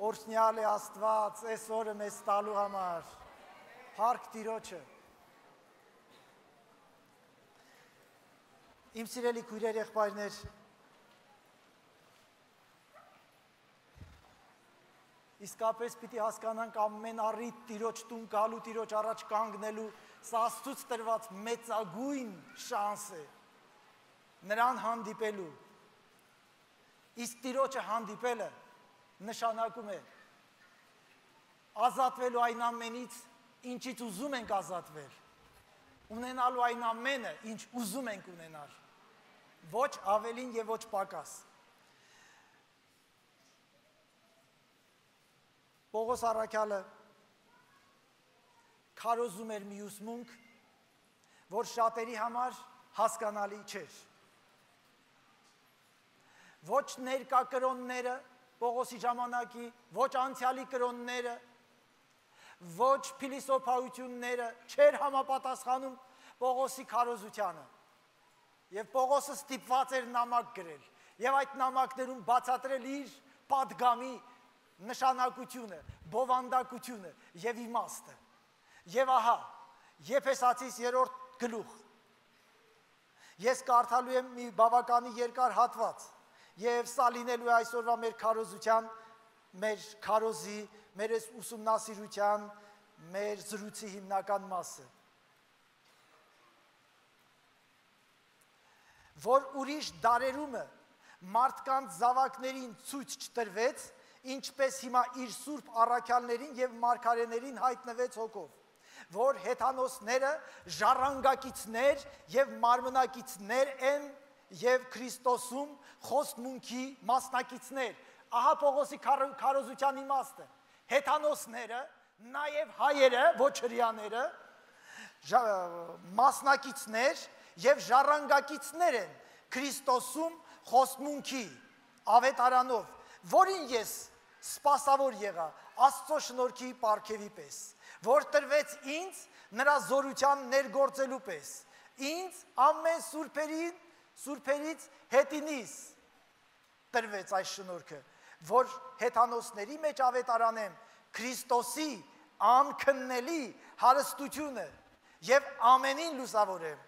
Օրհնյալ է Աստված, այս օրը մեզ տալու համար, փառք Տիրոջը։ Իմ սիրելի քույրեր, եղբայրներ, իսկապես պիտի հասկանանք ամեն առիթ Տիրոջ տուն գալու, Տիրոջ առաջ կանգնելու, սա Աստծուց տրված մեծագույն շանս է նրան հանդիպելու։ Իսկ Տիրոջը հանդիպելը նշանակում է ազատվելու այն ամենից, ինչից ուզում ենք ազատվել, ունենալու այն ամենը, ինչ ուզում ենք ունենալ, ոչ ավելին եւ ոչ պակաս։ Պողոս առաքյալը քարոզում էր մի ուսմունք, որ շատերի համար հասկանալի չէր։ Ոչ ներկա կրոնները, Պողոսի ժամանակի, ոչ անցյալի կրոնները, ոչ փիլիսոփայությունները չէր համապատասխանում Պողոսի քարոզությանը։ Եվ Պողոսը ստիպված էր նամակ գրել, եւ այդ նամակներում բացատրել իր պատգամի նշանակությունը, բովանդակությունը եւ իմաստը։ Եվ ահա, Եփեսացիս 3-րդ գլուխ։ Ես կարդալու եմ մի բավականի երկար հատված, եւ սա լինելու է այսօրվա մեր քարոզության, մեր քարոզի, մեր ուսումնասիրության, մեր զրույցի հիմնական մասը։ Որ ուրիշ դարերումը մարդկանց զավակներին ցույց չտրվեց, ինչպես հիմա իր սուրբ առաքյալներին եւ մարգարեներին հայտնվեց հոգով, որ հեթանոսները ժառանգակիցներ եւ մարմնակիցներ են եւ Քրիստոսում խոստմունքի մասնակիցներ։ Ահա Պողոսի քարոզության իմաստը։ Հեթանոսները, նաեւ հայերը, ոչ հրեաները, մասնակիցներ եւ ժառանգակիցներ են Քրիստոսում խոստմունքի ավետարանով, որին ես սպասավոր եղա Աստծո շնորհքի պարգևի պես, որ տրվեց ինձ նրա զորության ներգործելու պես, ինձ ամեն սուրբերից հետինիս տրվեց այս շնորհքը, որ հեթանոսների մեջ ավետարանեմ Քրիստոսի անքննելի հարստությունը եւ ամենին լուսավորեմ,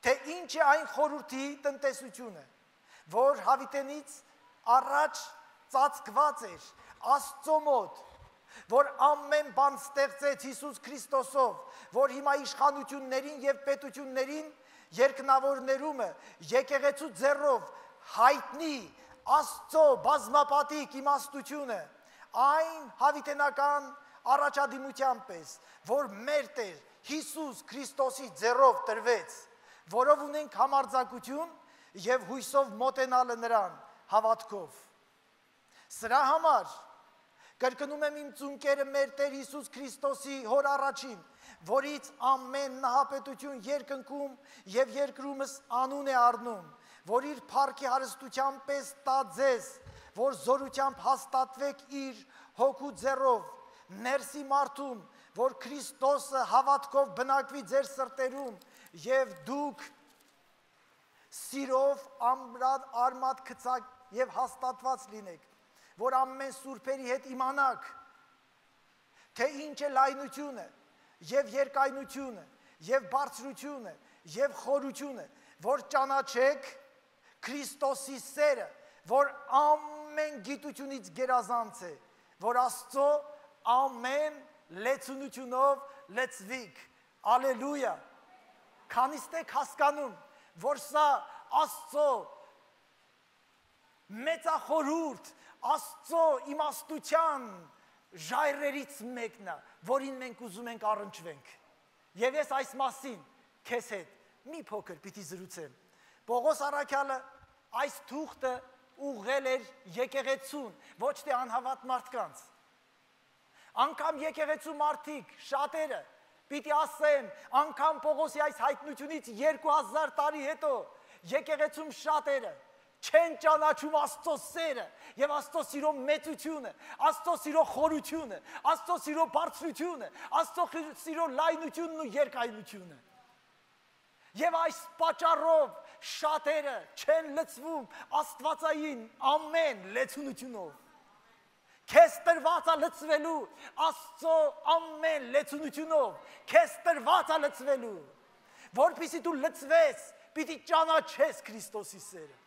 թե ինչ է այն խորհրդի տնտեսությունը, որ հավիտենից առաջ ծածկված էր Աստծո մոտ, որ ամեն բան ստեղծեց Հիսուս Քրիստոսով, որ հիմա իշխանություններին եւ պետություններին երկնավորներումը եկեղեցու ձեռով հայտնի Աստծո բազմապատիկ իմաստությունը, այն հավիտենական առաջադիմության պես, որ մեր Տեր Հիսուս Քրիստոսի ձեռով տրվեց, որով ունենք համարձակություն եւ հույսով մոտենալը նրան հավատքով։ Սրա համար կրկնում եմ իմ ծունկերը մեր Տեր Հիսուս Քրիստոսի հոր առաջին, որից ամեն նահապետություն երկնքում եւ երկրումս անուն է առնում, որ իր փառքի հարստության պես տա ձեզ, որ զորությամբ հաստատվեք իր հոգու ձեռով, ներսի մարդում, որ Քրիստոսը հավատքով բնակվի ձեր սրտերում եւ դուք սիրով արմատ գցակ եւ հաստատված լինեք, որ ամեն սուրբերի հետ իմանաք, թե ինչ է լայնությունը եւ երկայնությունը եւ բարձրությունը եւ խորությունը, որ ճանաչեք Քրիստոսի սերը, որ ամեն գիտությունից գերազանց է, որ Աստծո ամեն լեցունությունով լեցվիկ։ Ալելույա։ Քանիստ եք հասկանում, որ սա Աստծո մեծախորհուրդ, Աստծո իմաստության ժայռերից մեկն է, որին մենք ուզում ենք առնչվենք։ Եվ ես այս մասին քեզ հետ մի փոքր պիտի զրուցեմ։ Պողոս առաքյալը այս թուղթը ուղղել էր եկեղեցուն, ոչ թե անհավատ մարդկանց։ Անկամ եկեղեցու մարդիկ, շատերը, պիտի ասեն, անկամ Պողոսի այս հայտնությունից 2000 տարի հետո, եկեղեցում շատերը չեն ճանաչում Աստծո սերը եւ Աստծո սիրո մեծությունը, Աստծո սիրո խորությունը, Աստծո սիրո բարձրությունը, Աստծո սիրո լայնությունն ու երկայնությունը։ Եվ այս պատճառով շատերը չեն լցվում աստվածային ամեն լեցունությունով։ Քեզ տրված է լցվելու Աստծո ամեն լեցունությունով, քեզ տրված է լցվելու, որպեսզի դու լցվես, պիտի ճանաչես Քրիստոսի սերը։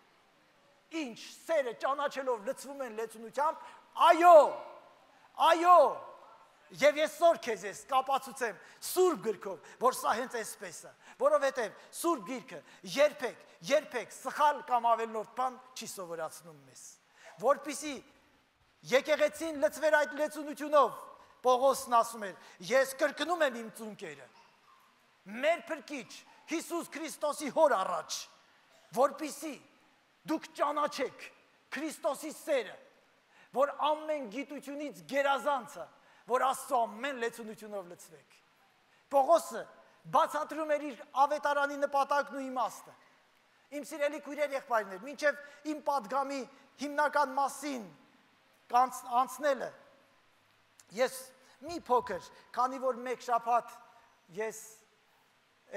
Ինչ սերը ճանաչելով լցվում են լեցունությամբ, այո, եւ այսօր քեզ ես կապացուցեմ Սուրբ գրքով, որ սա հենց այսպես է, որովհետեւ Սուրբ գիրքը երբեք սխալ կամ ավելնորդ բան չի սովորացնում մեզ, որպեսզի եկեղեցին լցվեր այդ լեցունությունով, Պողոսն ասում էր, ես կրկնում եմ իմ ծունկերը, մեր Փրկիչ Հիսուս Քրիստոսի հոր առաջ, որպեսզի դուք ճանաչեք Քրիստոսի սերը, որ ամեն գիտությունից գերազանց է, որ Աստծո ամեն լեցունությունով լցվեք։ Պողոսը բացատրում էր իր ավետարանի նպատակն ու իմաստը։ Իմ սիրելի քույրեր եղբայրներ, մինչև իմ պատգամի հիմնական մասին անցնելը, ես մի փոքր, քանի որ մեկ շաբաթ ես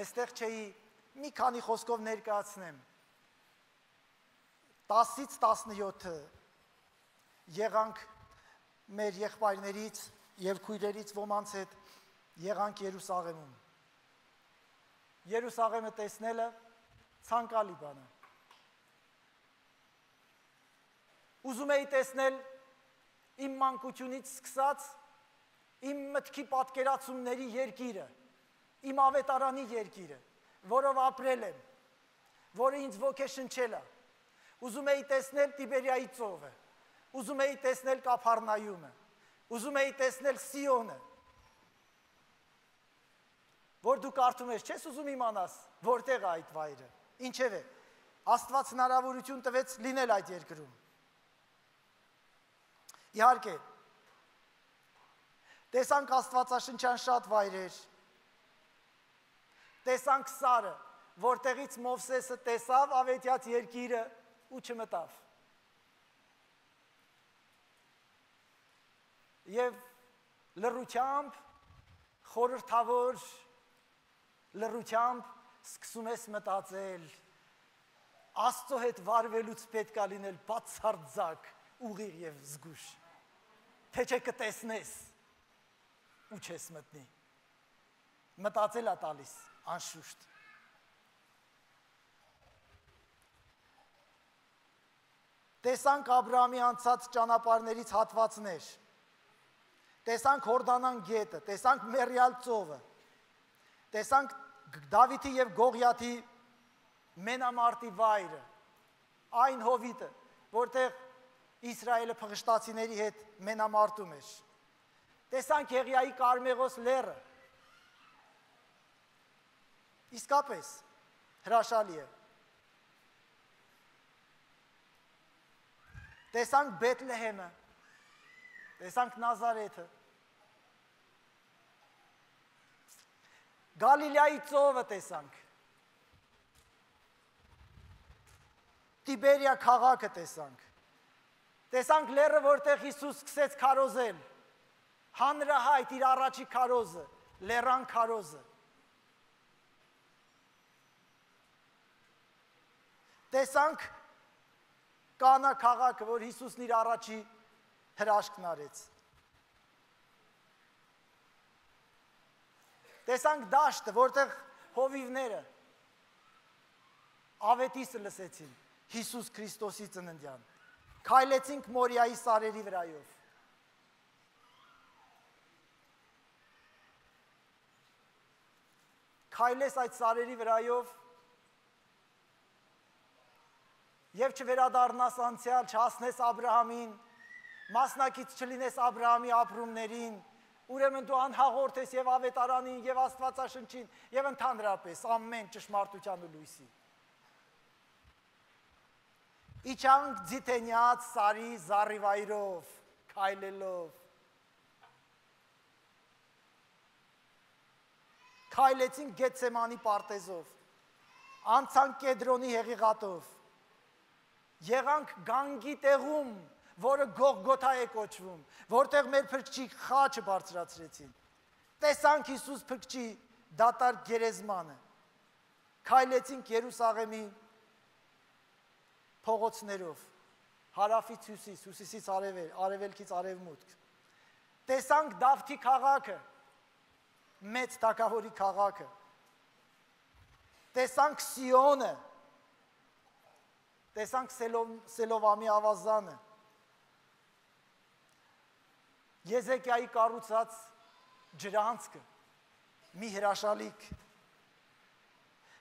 այստեղ չէի, մի քանի խոսքով ներկայացնեմ։ 10-ից 17 եղանք մեր եղբայրներից և քույրերից ոմանց հետ եղանք Երուսաղեմում։ Երուսաղեմը տեսնելը ցանկալի բան է։ Ուզում էի տեսնել իմ մանկությունից սկսած իմ մտքի պատկերացումների երկիրը, իմ ավետարանի երկիրը, որով ապրել եմ, որը ինձ ոգեշնչել է։ Ուզում էի տեսնել Տիբերիայի ծովը, ուզում էի տեսնել Կափառնայումը, ուզում էի տեսնել Սիոնը, որ դու կարդում ես, չես ուզում իմանաս, որտեղ է այդ վայրը, ինչև է, Աստված հնարավորություն տվեց լինել այդ երկրում։ Իհարկե, տեսանք Աստվածաշնչյան շատ վայրեր, տեսանք Սարը, որտեղից Մովսեսը տեսավ ավետյաց երկիրը ու չմտավ։ Եվ լռությամբ, խորհրդավոր լռությամբ սկսում ես մտածել, Աստծո հետ վարվելուց պետք է լինել բացարձակ, ուղիղ և զգուշ, թե չէ կտեսնես ու չես մտնի, մտածել է տալիս, անշուշտ։ Տեսանք Աբրահամի անցած ճանապարհներից հատվածներ, տեսանք Հորդանան գետը, տեսանք Մեռյալ ծովը, տեսանք Դավիթի և Գողիաթի մենամարտի վայրը, այն հովիտը, որտեղ Իսրայելը փղշտացիների հետ մենամարտում էր, տեսանք Եղիայի Կարմեղոս լեռը, իսկապես հրաշալի է, տեսանք Բեթլեհեմը, տեսանք Նազարեթը, Գալիլեայի ծովը տեսանք, Տիբերիա քաղաքը տեսանք, տեսանք լեռը, որտեղ Հիսուս սկսեց քարոզել, հանրահայտ իր առաջի քարոզը, լեռան քարոզը, տեսանք Կանա քաղաքը, որ Հիսուսն իր առաջի հրաշքն արեց, տեսանք դաշտը, որտեղ հովիվները ավետիսը լսեցին Հիսուս Քրիստոսի ծննդյան, քայլեցինք Մորիայի սարերի վրայով, քայլես այդ սարերի վրայով և չվերադառնաս անցյալ, չհասնես Աբրահամին, մասնակից չլինես Աբրահամի ապրումներին, ուրեմն դու անհաղորդ ես և ավետարանին, և Աստվածաշնչին, և ընդհանրապես ամեն ճշմարտության ու լույսի։ Իջանք Ձիթենյաց սարի զառիվայրով, քայլելով, քայլեցինք Գեթսեմանի պարտեզով, անցանք Կեդրոնի հեղիղատով, եղանք գանգի տեղում, որը Գողգոթա է կոչվում, որտեղ մեր Փրկչի խաչը բարձրացրեցին, տեսանք Հիսուս Փրկչի դատարկ գերեզմանը, քայլեցինք Երուսաղեմի փողոցներով, հարավից հյուսիս, հյուսիսից արևելքից արևմուտք, տեսանք Դավթի քաղաքը, մեծ թագավորի քաղաքը, տեսանք Սիոնը, տեսանք Սելովամի ավազանը, Եզեկիայի կառուցած ջրանցքը, մի հրաշալիք,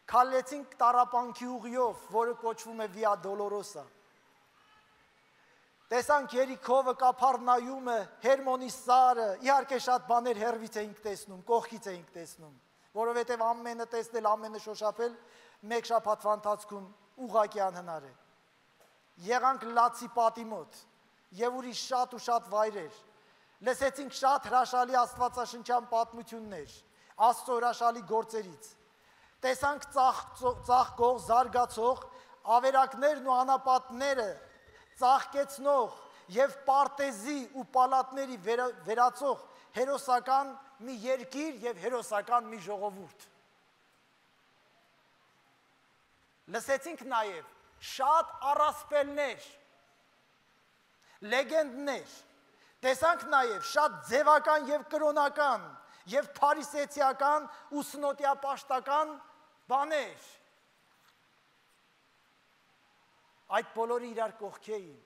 քալեցինք Տառապանքի ուղիով, որը կոչվում է Վիա Դոլորոսա, տեսանք Երիքովը, Կափառնայումը, Հերմոնի սարը, իհարկե շատ բաներ հեռվից էինք տեսնում, կողքից էինք տեսնում, որովհետև ամենը տեսնել, ամենը շոշափել մեկ շաբաթվա ընթացքում ուղղակի անհնար է։ Եղանք Լացի պատի մոտ եւ ուրիշ շատ ու շատ վայրեր։ Լսեցինք շատ հրաշալի աստվածաշնչյան պատմություններ, Աստծո հրաշալի գործերից։ Տեսանք ծաղկող, զարգացող ավերակներն ու անապատները, ծաղկեցնող եւ պարտեզի ու պալատների վերածող հերոսական մի երկիր եւ հերոսական մի ժողովուրդ։ Լսեցինք նաեւ շատ առասպելներ, լեգենդներ, տեսանք նաեւ շատ ձևական եւ կրոնական եւ փարիսեցիական ու սնոտիապաշտական բաներ։ Այդ բոլորը իրար կողքի էին։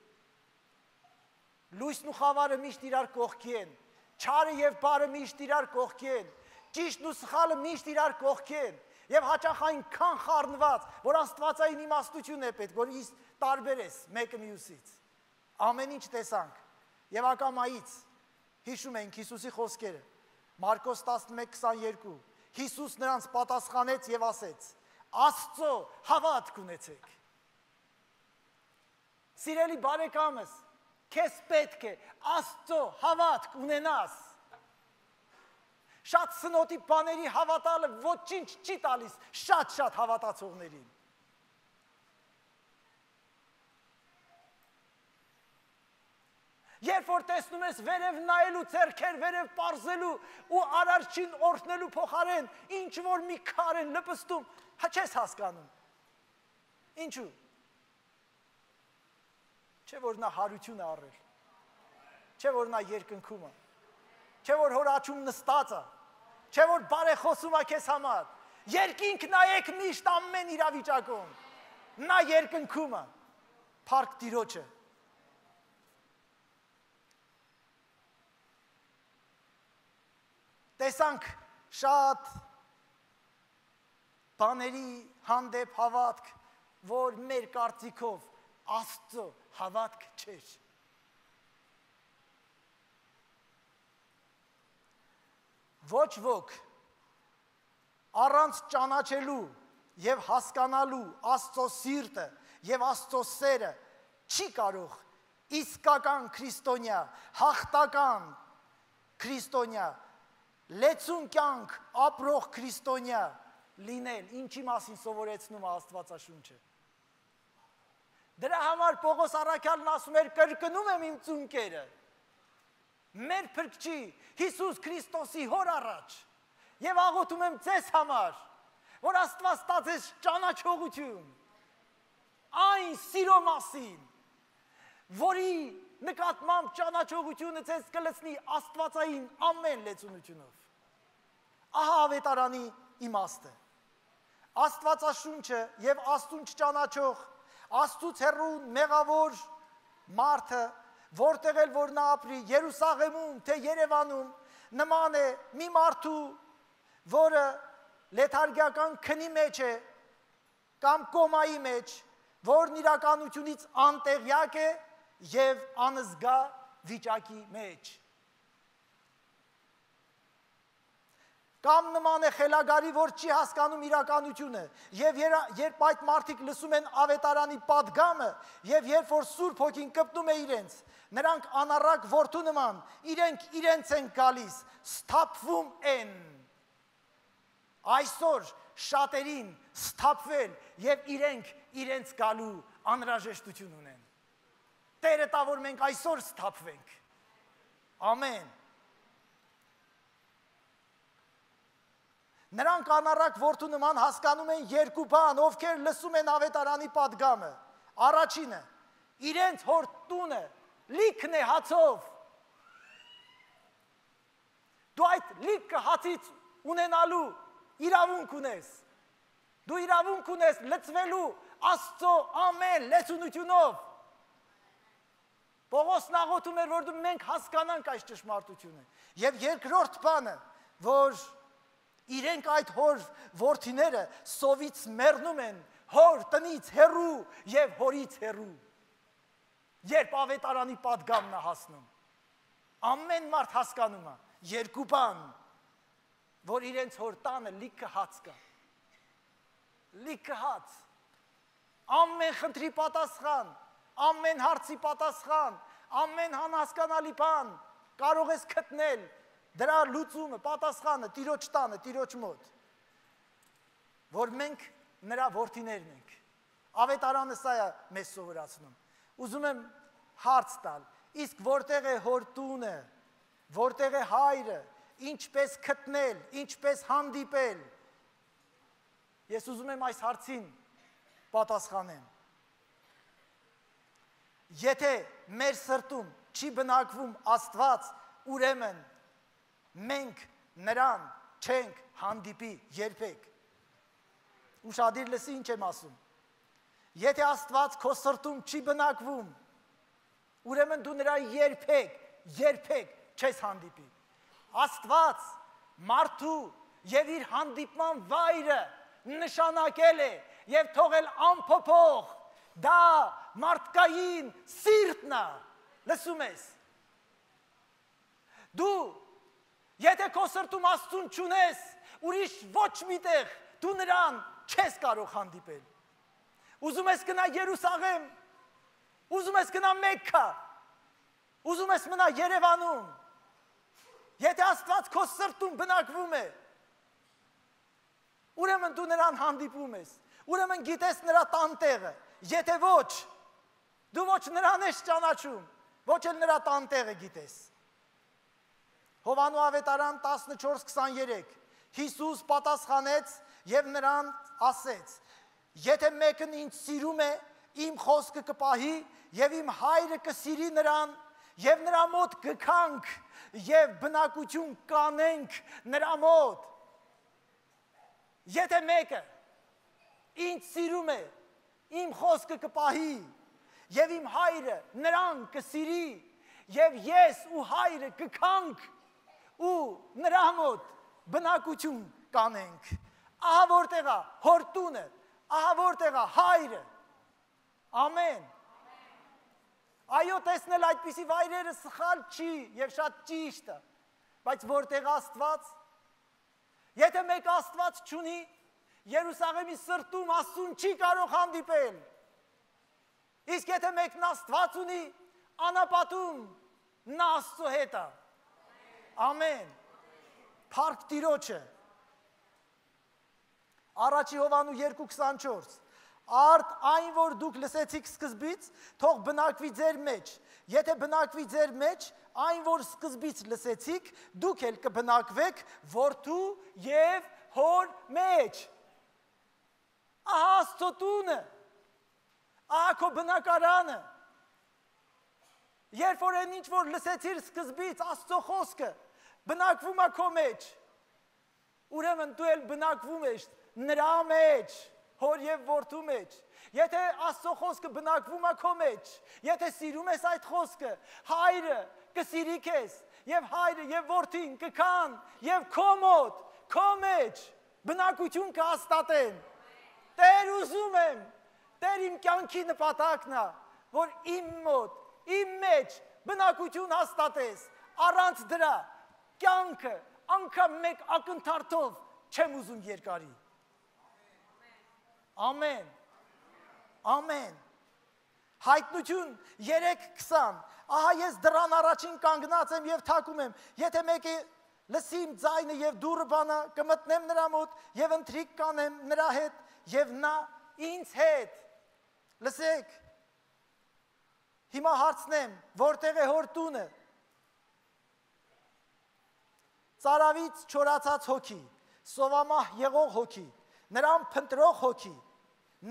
Լույսն ու խավարը միշտ իրար կողքի են, չարը եւ բարը միշտ իրար կողքի են, ճիշտն ու սխալը միշտ իրար կողքի են, եւ հաճախ այնքան խառնված, որ աստվածային իմաստություն է պետք, որ իս տարբերես մեկը մյուսից։ Ամեն ինչ տեսանք եւ ակամայից հիշում ենք Հիսուսի խոսքերը, Մարկոս 11:22, Հիսուս նրանց պատասխանեց եւ ասեց. Աստծո հավատք ունեցեք։ Սիրելի բարեկամս, քեզ պետք է Աստծո հավատք ունենաս։ Շատ սնոտի բաների հավատալը ոչինչ չի տալիս շատ հավատացողներին։ Երբ որ տեսնում ես վերև նայելու, ձեռքեր վերև պարզելու ու արարչին օրհնելու փոխարեն ինչ որ մի քար են լպստում, չես հասկանում։ Ինչու՞։ Չէ որ նա հարություն է առել։ Չէ որ նա երկնքում է։ Չէ որ հոր աչում նստած է։ Չէ որ բարեխոսում է քեզ համար։ Երկինք նայեք միշտ ամեն իրավիճակում։ Նա երկնքում է։ Փառք Տիրոջը։ Տեսանք շատ բաների հանդեպ հավատք, որ մեր կարծիքով Աստծո հավատք չէր։ Ոչ ոք առանց ճանաչելու եւ հասկանալու Աստծո սիրտը եւ Աստծո սերը չի կարող իսկական քրիստոնյա, հաղթական քրիստոնյա, լեցուն կյանք ապրող քրիստոնյա լինել, ինչի մասին սովորեցնում է Աստվածաշունչը։ Դրա համար Պողոս առաքյալն ասում էր, կրկնում եմ իմ ծունկերը, մեր փրկչի Հիսուս Քրիստոսի հոր առաջ եւ աղոթում եմ ձեզ համար, որ Աստված տա ձեզ ճանաչողություն այն սիրո մասին, որի նկատմամբ ճանաչողությունը ձեզ կլցնի աստվածային ամեն լեցունությունով։ Ահա ավետարանի իմաստը։ Աստվածաշունչը եւ Աստծուն չճանաչող, Աստծուց հեռու մեղավոր մարդը, որտեղ էլ որ նա ապրի, Երուսաղեմում թե Երևանում, նման է մի մարդու, որը լեթարգիական քնի մեջ է կամ կոմայի մեջ, որն իրականությունից անտեղյակ է եւ անզգա վիճակի մեջ։ Կամ նման է խելագարի, որ չի հասկանում իրականությունը, եւ երբ այդ մարդիկ լսում են ավետարանի պատգամը, եւ երբ որ Սուրբ Հոգին կպտում է իրենց, նրանք անառակ որդու նման, իրենք իրենց են գալիս, սթափվում են։ Այսօր շատերին սթափվել եւ իրենք իրենց գալու անհրաժեշտություն ունեն։ Տերը տա, որ մենք այսօր սթափվենք։ Ամեն։ Նրանք անառակ որդու նման հասկանում են երկու բան, ովքեր լսում են ավետարանի պատգամը։ Առաջինը, իրենց հոր տունը լիքն է հացով։ լիքը հացից ունենալու իրավունք ունես։ Դու իրավունք ունես լծվելու Աստծո ամեն լեցունությունով։ Պողոսն աղոթում էր, որ մենք հասկանանք այս ճշմարտությունը։ Եվ երկրորդ բանը, որ իրենք այդ հոր որդիները սովից մեռնում են, հոր տնից հեռու եւ հորից հեռու։ Երբ ավետարանի պատգամն է հասնում, ամեն մարդ հասկանում է երկու բան, որ իրենց հոր տանը լիքը հաց կա։ Լիքը հաց։ Ամեն խնդրի պատասխան, ամեն հարցի պատասխան, ամեն անհասկանալի բան կարող ես գտնել դրա լուծումը, պատասխանը Տիրոջ տանը, Տիրոջ մոտ։ Որ մենք նրա որդիներն ենք։ Ավետարանը սա է մեզ սովորացնում։ Ուզում եմ հարց տալ, իսկ որտեղ է հոր տունը, որտեղ է հայրը, ինչպես գտնել, ինչպես հանդիպել։ Ես ուզում եմ այս հարցին պատասխանեմ։ Եթե մեր սրտում չի բնակվում Աստված, ուրեմն մենք նրան չենք հանդիպի երբեք։ Ուշադիր լսի ինչ եմ ասում։ Եթե Աստված քո սրտում չի բնակվում, ուրեմն դու նրան երբեք չես հանդիպի։ Աստված մարդու եւ իր հանդիպման վայրը նշանակել է եւ թողել անփոփոխ, դա մարդկային սիրտն է, լսում ես։ Դու, եթե քո սրտում Աստծուն չունես, ուրիշ ոչ միտեղ դու նրան չես կարող հանդիպել։ Ուզում ես գնա Երուսաղեմ, ուզում ես գնա Մեքքա, ուզում ես մնա Երևանում, եթե Աստված քո սրտում բնակվում է, ուրեմն դու նրան հանդիպում ես, ուրեմն գիտես նրա տանտեղը, եթե ոչ, դու ոչ նրան ես ճանաչում, ոչ էլ նրա տանտեղը գիտես։ Հովանու ավետարան 14:23 Հիսուս պատասխանեց և նրան ասեց. Եթե մեկն ինձ սիրում է, իմ խոսքը կպահի և իմ հայրը կսիրի նրան և նրա մոտ կգանք և բնակություն կանենք նրա մոտ։ Եթե մեկը ինձ սիրում է, իմ խոսքը կպահի և իմ հայրը նրան կսիրի և ես ու հայրը կգանք ու նրա մոտ բնակություն կանենք։ Ահա որտեղ է հոր տունը, ահա որտեղ է հայրը։ Ամեն։ Այո, տեսնել այդպիսի վայրերը սխալ չի եւ շատ ճիշտ է, բայց որտեղ Աստված։ Եթե մեկ Աստված չունի, Երուսաղեմի սրտում Աստծուն չի կարող հանդիպել։ Իսկ եթե մեկն Աստված ունի, անապատում նա Աստծո հետ է։ Ամեն։ Փառք Տիրոջը։ Առաջի Հովանու 2:24 Արդ այն, որ դուք լսեցիք սկզբից, թող բնակվի ձեր մեջ։ Եթե բնակվի ձեր մեջ, այն, որ սկզբից լսեցիք, դուք էլ կբնակվեք որդու և հոր մեջ։ Ահա Աստծո տունը, ահա քո բնակարանը։ Երբ որ այն ինչ որ լսեցիր սկզբից Աստծո խոսքը, բնակվում է քո մեջ, ուրեմն դու էլ բնակվում ես նրա մեջ, հոր և որդու մեջ։ Եթե Աստծո խոսքը բնակվում է քո մեջ, եթե սիրում ես այդ խոսքը, հայրը կսիրի քեզ, և հայրը և որդին կգան, և քո մոտ, քո մեջ բնակություն կհաստատեն։ Տեր ուզում եմ, Տեր իմ կյանքի նպատակն է, որ իմ մոտ, իմ մեջ բնակություն հաստատես, առանց դրա կյանքը անգամ մեկ ակնթարթով չեմ ուզում երկարի։ Ամեն, ամեն, հայտնություն 3:20, ահա ես դռան առաջին կանգնած եմ և թակում եմ, եթե մեկը լսի իմ ձայնը և դուռը բանա, կմտնեմ նրա մոտ և ընթրիք կանեմ նրա հետ և նա ինձ հետ։ Լսեք, հիմա հարցնեմ, որտեղ է հոր տունը։ Ծարավից չորացած հոգի, սովամահ եղող հոգի, նրան փնտրող հոգի,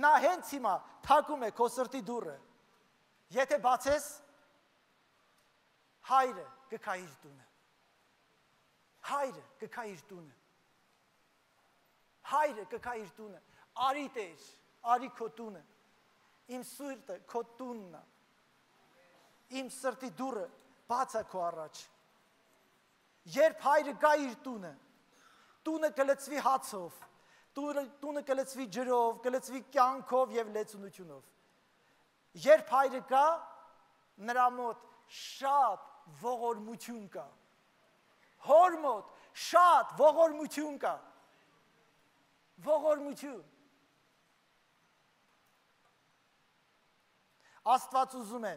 նա հենց հիմա թակում է քո սրտի դուռը։ Եթե բացես, հայրը կգա իր տունը։ Հայրը կգա իր տունը։ Հայրը կգա իր տունը։ Արի Տեր, արի քո տունը։ Իմ սուրտը քո տունն է։ Իմ սրտի դուռը բաց է քո առաջ։ Երբ հայրը գա իր տունը, տունը կլցվի հացով, տունը կլցվի ջրով, կլցվի կյանքով եւ լեցունությունով։ Երբ հայրը գա, նրա մոտ շատ ողորմություն կա։ Հոր մոտ շատ ողորմություն կա։ Ողորմություն։ Աստված ուզում է,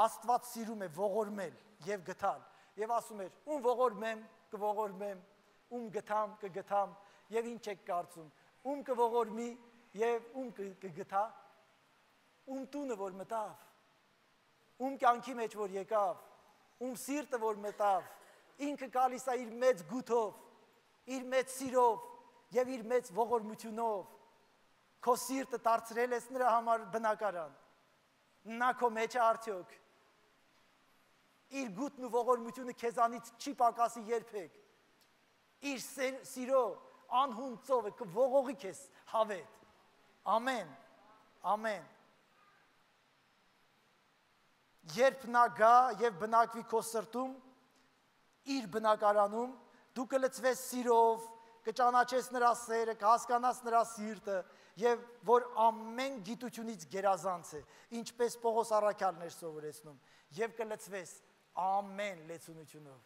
Աստված սիրում է ողորմել եւ գտալ եւ ասում էր ում ողորմեմ կողորմեմ, ում գտամ կգտամ եւ ինչ եք կարծում, ում կողորմի եւ ում կգտա, ում տունը որ մտավ, ում կյանքի մեջ որ եկավ, ում սիրտը որ մտավ, ինքը գալիս է իր մեծ գութով, իր մեծ սիրով եւ իր մեծ ողորմությունով։ Քո սիրտը դարձրել ես նրա համար բնակարան։ Նա քո մեջ է արդյոք։ Իր գութն ու ողորմությունը քեզանից չի պակասի երբեք։ Իր սիրո անհուն ծովը կողողի քեզ հավետ։ Ամեն։ Ամեն։ Երբ նա գա եւ բնակվի քո սրտում, իր բնակարանում, դու կլցվես սիրով, կճանաչես նրա սերը, կհասկանաս նրա սիրտը եւ որ ամեն գիտությունից գերազանց է, ինչպես Պողոս առաքյալն էր սովորեցնում, եւ կլցվես ամեն լեցունությունով։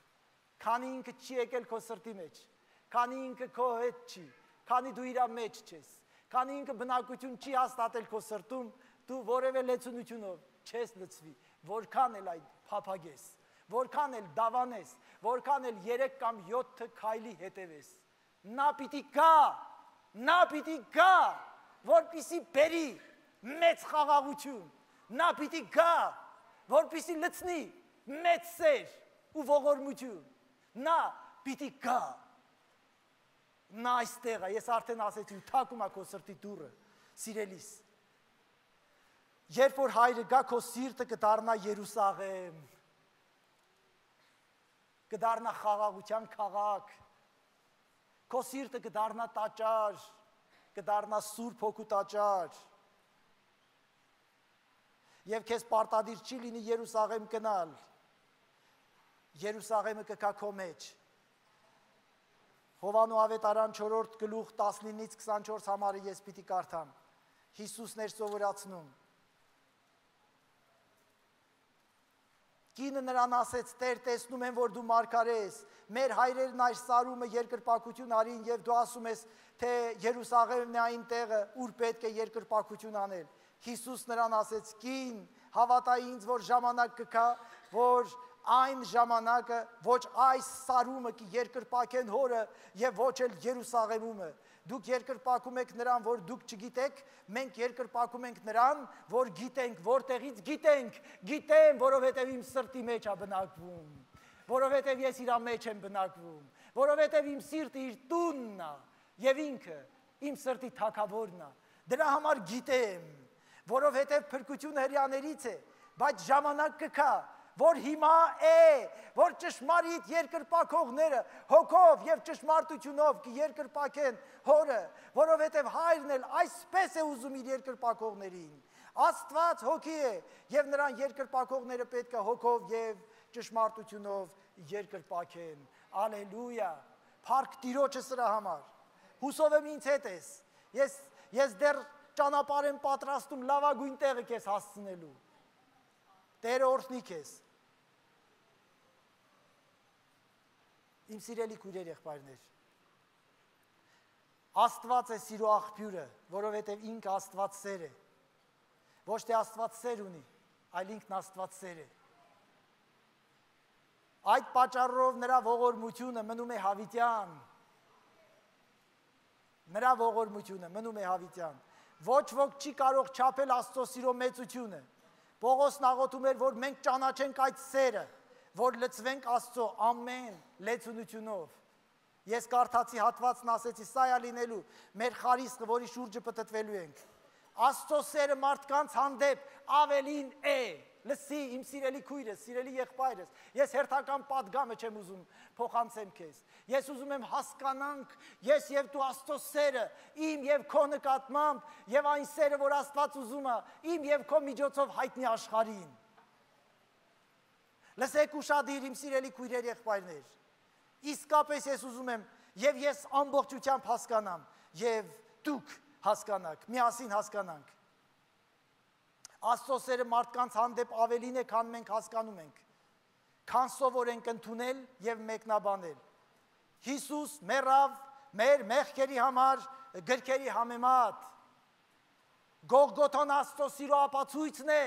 Քանի ինքը չի եկել քո սրտի մեջ, քանի ինքը քո հետ չի, քանի դու իր մեջ չես, քանի ինքը բնակություն չի հաստատել քո սրտում, դու որևէ լեցունությունով չես լցվի, որքան էլ այդ փափագես, որքան էլ դավանես, որքան էլ 3 կամ 7 քայլի հետևես։ Նա պիտի գա, որպիսի բերի մեծ խաղաղություն, նա պիտի գա, որպիսի լցնի մեծ սեր ու ողորմություն, նա պիտի գա, նա այստեղ է, ես արդեն ասեցի, թակում է քո սրտի դուռը, սիրելիս, երբ որ հայրը գա, քո սիրտը կդառնա Երուսաղեմ, կդառնա խաղաղության քաղաք, քո սիրտը կդառնա տաճար, կդառնա Սուրբ Հոգու տաճար։ Եվ քեզ պարտադիր չի լինի Երուսաղեմ գնալ։ Երուսաղեմը կգա քո մեջ։ Հովանու ավետարան 4-րդ գլուխ 19-ից 24 համարը ես պիտի կարդամ։ Հիսուսն էր սովորացնում։ Կինը նրան ասեց. Տեր, տեսնում եմ, որ դու մարգարե ես, մեր հայրերն այս սարումը երկրպագություն արին եւ դու ասում ես, թե Երուսաղեմն է այն տեղը, ուր պետք է երկրպագություն անել։ Հիսուս նրան ասեց. Կին, հավատա ինձ, որ ժամանակ կգա, որ այն ժամանակը ոչ այս սարումը կերկրպագեն հորը եւ ոչ էլ Երուսաղեմումը։ Դուք երկրպագում եք նրան, որ դուք չգիտեք, մենք երկրպագում ենք նրան, որ գիտենք, որտեղից գիտենք, գիտեմ, որովհետև իմ սրտի մեջ է բնակվում, որովհետև ես իր մեջ եմ բնակվում, որովհետև իմ սիրտը իր տունն է եւ ինքը իմ սրտի թագավորն է։ Դրա համար գիտեմ, որովհետև փրկությունը հրյաներից է, բայց ժամանակ կգա, որ հիմա է, որ ճշմարիտ երկրպագողները հոգով եւ ճշմարտությունով կերկրպագեն հորը, որովհետեւ հայրն էլ այսպես է ուզում իր երկրպագողներին։ Աստված հոգի է եւ նրան երկրպագողները պետք է հոգով եւ ճշմարտությունով երկրպագեն։ Ալելույա։ Փառք Տիրոջը սրա համար։ Հուսով եմ ինձ հետ ես։ Ես դեռ ճանապարհ եմ պատրաստում լավագույն տեղը քեզ հասցնելու։ Տերը օրհնի քեզ։ Իմ սիրելի քույրեր եղբայրներ, Աստված է սիրո աղբյուրը, որովհետև ինքը Աստված սեր է, ոչ թե Աստված սեր ունի, այլ ինքն Աստված սեր է։ Այդ պատճառով նրա ողորմությունը մնում է հավիտյան, նրա ողորմությունը մնում է հավիտյան, ոչ ոք չի կարող չափել Աստծո սիրո մեծությունը, Պողոսն աղոթում էր, որ մենք ճանաչենք այդ սերը, որ լցվենք Աստծո ամեն լեցունությունով։ Ես կարդացի հատվածն ասեցի, սա է լինելու մեր խարիսխը, որի շուրջը պտտվելու ենք։ Աստծո սերը մարդկանց հանդեպ ավելին է, լսի իմ սիրելի քույրս, սիրելի եղբայրս, ես հերթական պատգամը չեմ ուզում փոխանցեմ քեզ։ Ես ուզում եմ հասկանանք, ես եւ դու Աստծո սերը, իմ եւ քո նկատմամբ, եւ այն սերը, որ Աստված ուզում է, իմ եւ քո միջոցով հայտնի աշխարհին։ Լսեք ուշադիր իմ սիրելի քույրեր, եղբայրներ։ Իսկապես ես ուզում եմ եւ ես ամբողջությամբ հասկանամ, եւ դուք հասկանաք, միասին հասկանանք։ Աստծո սերը մարդկանց հանդեպ ավելին է, քան մենք հասկանում ենք, քան սովորենք ընդունել եւ մեկնաբանել։ Հիսուս մեռավ մեր մեղքերի համար գրքերի համեմատ։ Գողգոթան Աստծո սիրո ապացույցն է։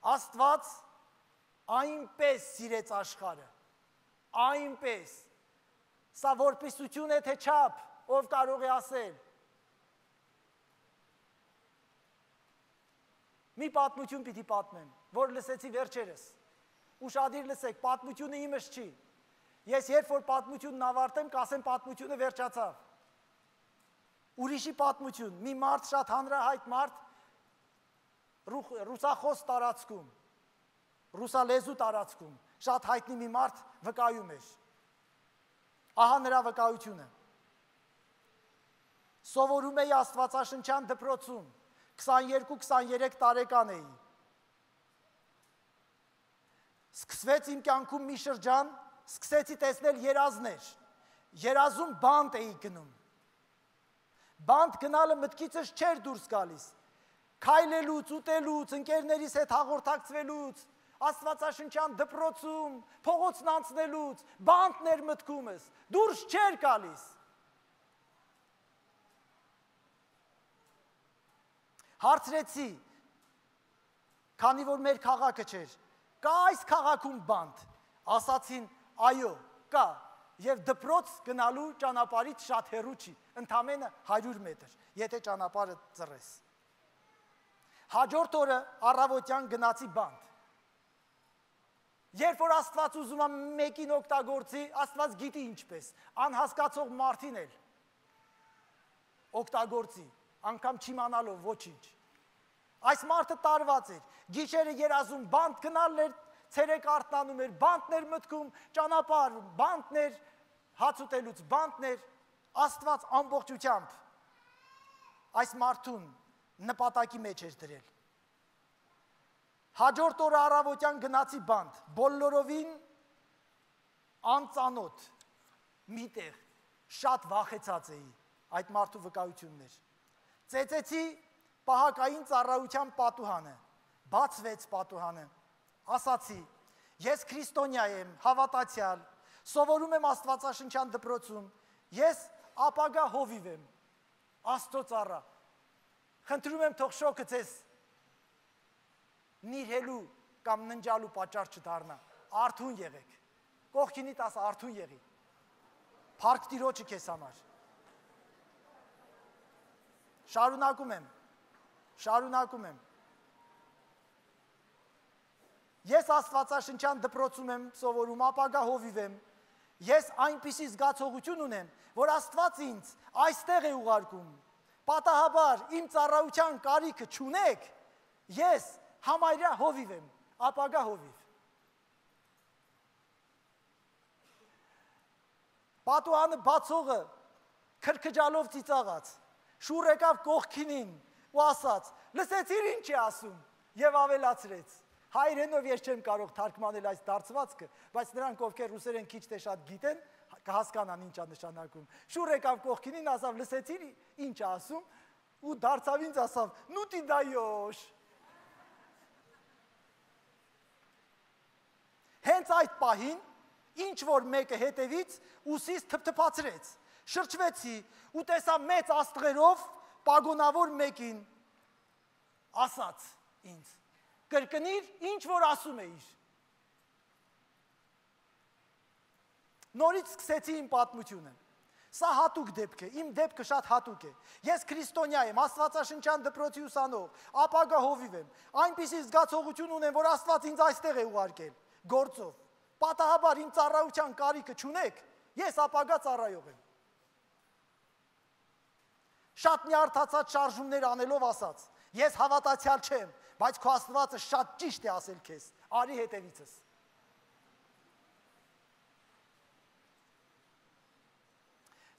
Աստված այնպես սիրեց աշխարհը, այնպես։ Սա որպիսություն է թե չափ, ով կարող է ասել։ Մի պատմություն պիտի պատմեմ, որ լսեցի վերջերս։ Ուշադիր լսեք, պատմությունը իմս չի։ Ես երբ որ պատմությունն ավարտեմ, կասեմ պատմությունը վերջացավ։ Ուրիշի պատմություն, մի մարդ, շատ հանրահայտ մարդ, ռուսախոս տարածքում, ռուսալեզու տարածքում, շատ հայտնի մի մարդ վկայում էր։ Ահա նրա վկայությունը։ Սովորում էի Աստվածաշնչյան դպրոցում, 22-23 տարեկան էի։ Սկսվեց իմ կյանքում մի շրջան, սկսեցի տեսնել երազներ։ Երազում բանտ էի գնում։ Բանտ գնալը մտքիցս չէր դուրս գալիս։ Քայլելուց, ուտելուց, ընկերներիս հետ հաղորդակցվելուց, Աստվածաշնչյան դպրոցում, փողոցն անցնելուց, բանտներ մտքումս, դուրս չէր գալիս։ Հարցրեցի, քանի որ մեր քաղաքը չէր, կա այս քաղաքում բանտ, ասացին, այո, կա, եւ դպրոց գնալու ճանապարհից շատ հեռու չի, ընդամենը 100 մետր, եթե ճանապարհը ծռես։ Հաջորդ օրը առավոտյան գնացի բանտ։ Երբ որ Աստված ուզում է մեկին օգտագործի, Աստված գիտի ինչպես, անհասկացող մարդին էլ օգտագործի, անգամ չիմանալով ոչինչ։ Այս մարդը տարված էր, գիշերը երազում բանտ գնալն էր, ցերեկ արթնանում էր, բանտներ մտքում, ճանապարհ, բանտներ, հաց ուտելուց բանտներ, Աստված ամբողջությամբ այս մարդուն նպատակի մեջ էր դրել։ Հաջորդ օրը առավոտյան գնացի բանտ, բոլորովին անծանոթ միտեղ, շատ վախեցած էի, այդ մարդու վկայություններ։ Ծեծեցի պահակային ծառայության պատուհանը, բացվեց պատուհանը, ասացի, ես քրիստոնյա եմ, հավատացյալ, սովորում եմ Աստվածաշնչյան դպրոցում, ես ապագա հովիվ եմ, Աստծո ծառա, խնդրում եմ թող շոկը ձեզ նիրհելու կամ ննջալու պատճառ չդառնա, արթուն եղեք, կողքինիդ ասա արթուն եղի, փառք Տիրոջը քեզ համար։ Շարունակում եմ։ Ես Աստվածաշնչյան դպրոցում եմ սովորում, ապագա հովիվ եմ, ես այնպիսի զգացողություն ունեմ, որ Աստված ինձ այստեղ է ուղարկում, պատահաբար իմ ծառայության կարիքը չունեք, ես համարյա հովիվ եմ, ապագա հովիվ։ Պատուհանը բացողը քրքջալով ծիծաղաց, շուռ եկավ կողքինին ու ասաց, լսեցիր ինչ է ասում, եւ ավելացրեց։ Հայերենով ես չեմ կարող թարգմանել այս դարձվածքը, բայց նրանք ովքեր ռուսերեն քիչ թե շատ գիտեն, կհասկանան ինչ է նշանակում։ Շուռ եկավ կողքինին, ասավ, լսեցիր ինչ է ասում, ու դարձավ ինձ ասավ, «Ну ты даешь»։ Հենց այդ պահին ինչ որ մեկը հետևից ուսից թփթփացրեց, շրջվեցի ու տեսա մեծ աստղերով պագոնավոր մեկին, ասաց ինձ, կրկնիր ինչ որ ասում էիր։ Նորից սկսեցի իմ պատմությունը։ Սա հատուկ դեպք է, իմ դեպքը շատ հատուկ է։ Ես քրիստոնյա եմ, Աստվածաշնչյան դպրոցի ուսանող, ապագա հովիվ եմ, այնպիսի զգացողություն ունեմ, որ Աստված ինձ այստեղ է ուղարկել, գործով։ Պատահաբար իմ ծառայության կարիքը չունեք, ես ապագա ծառայող եմ։ Շատ նյարդացած շարժումներ անելով ասաց, Ես հավատացյալ չեմ, բայց քո Աստվածը շատ ճիշտ է ասել քեզ։ Արի հետևիցս։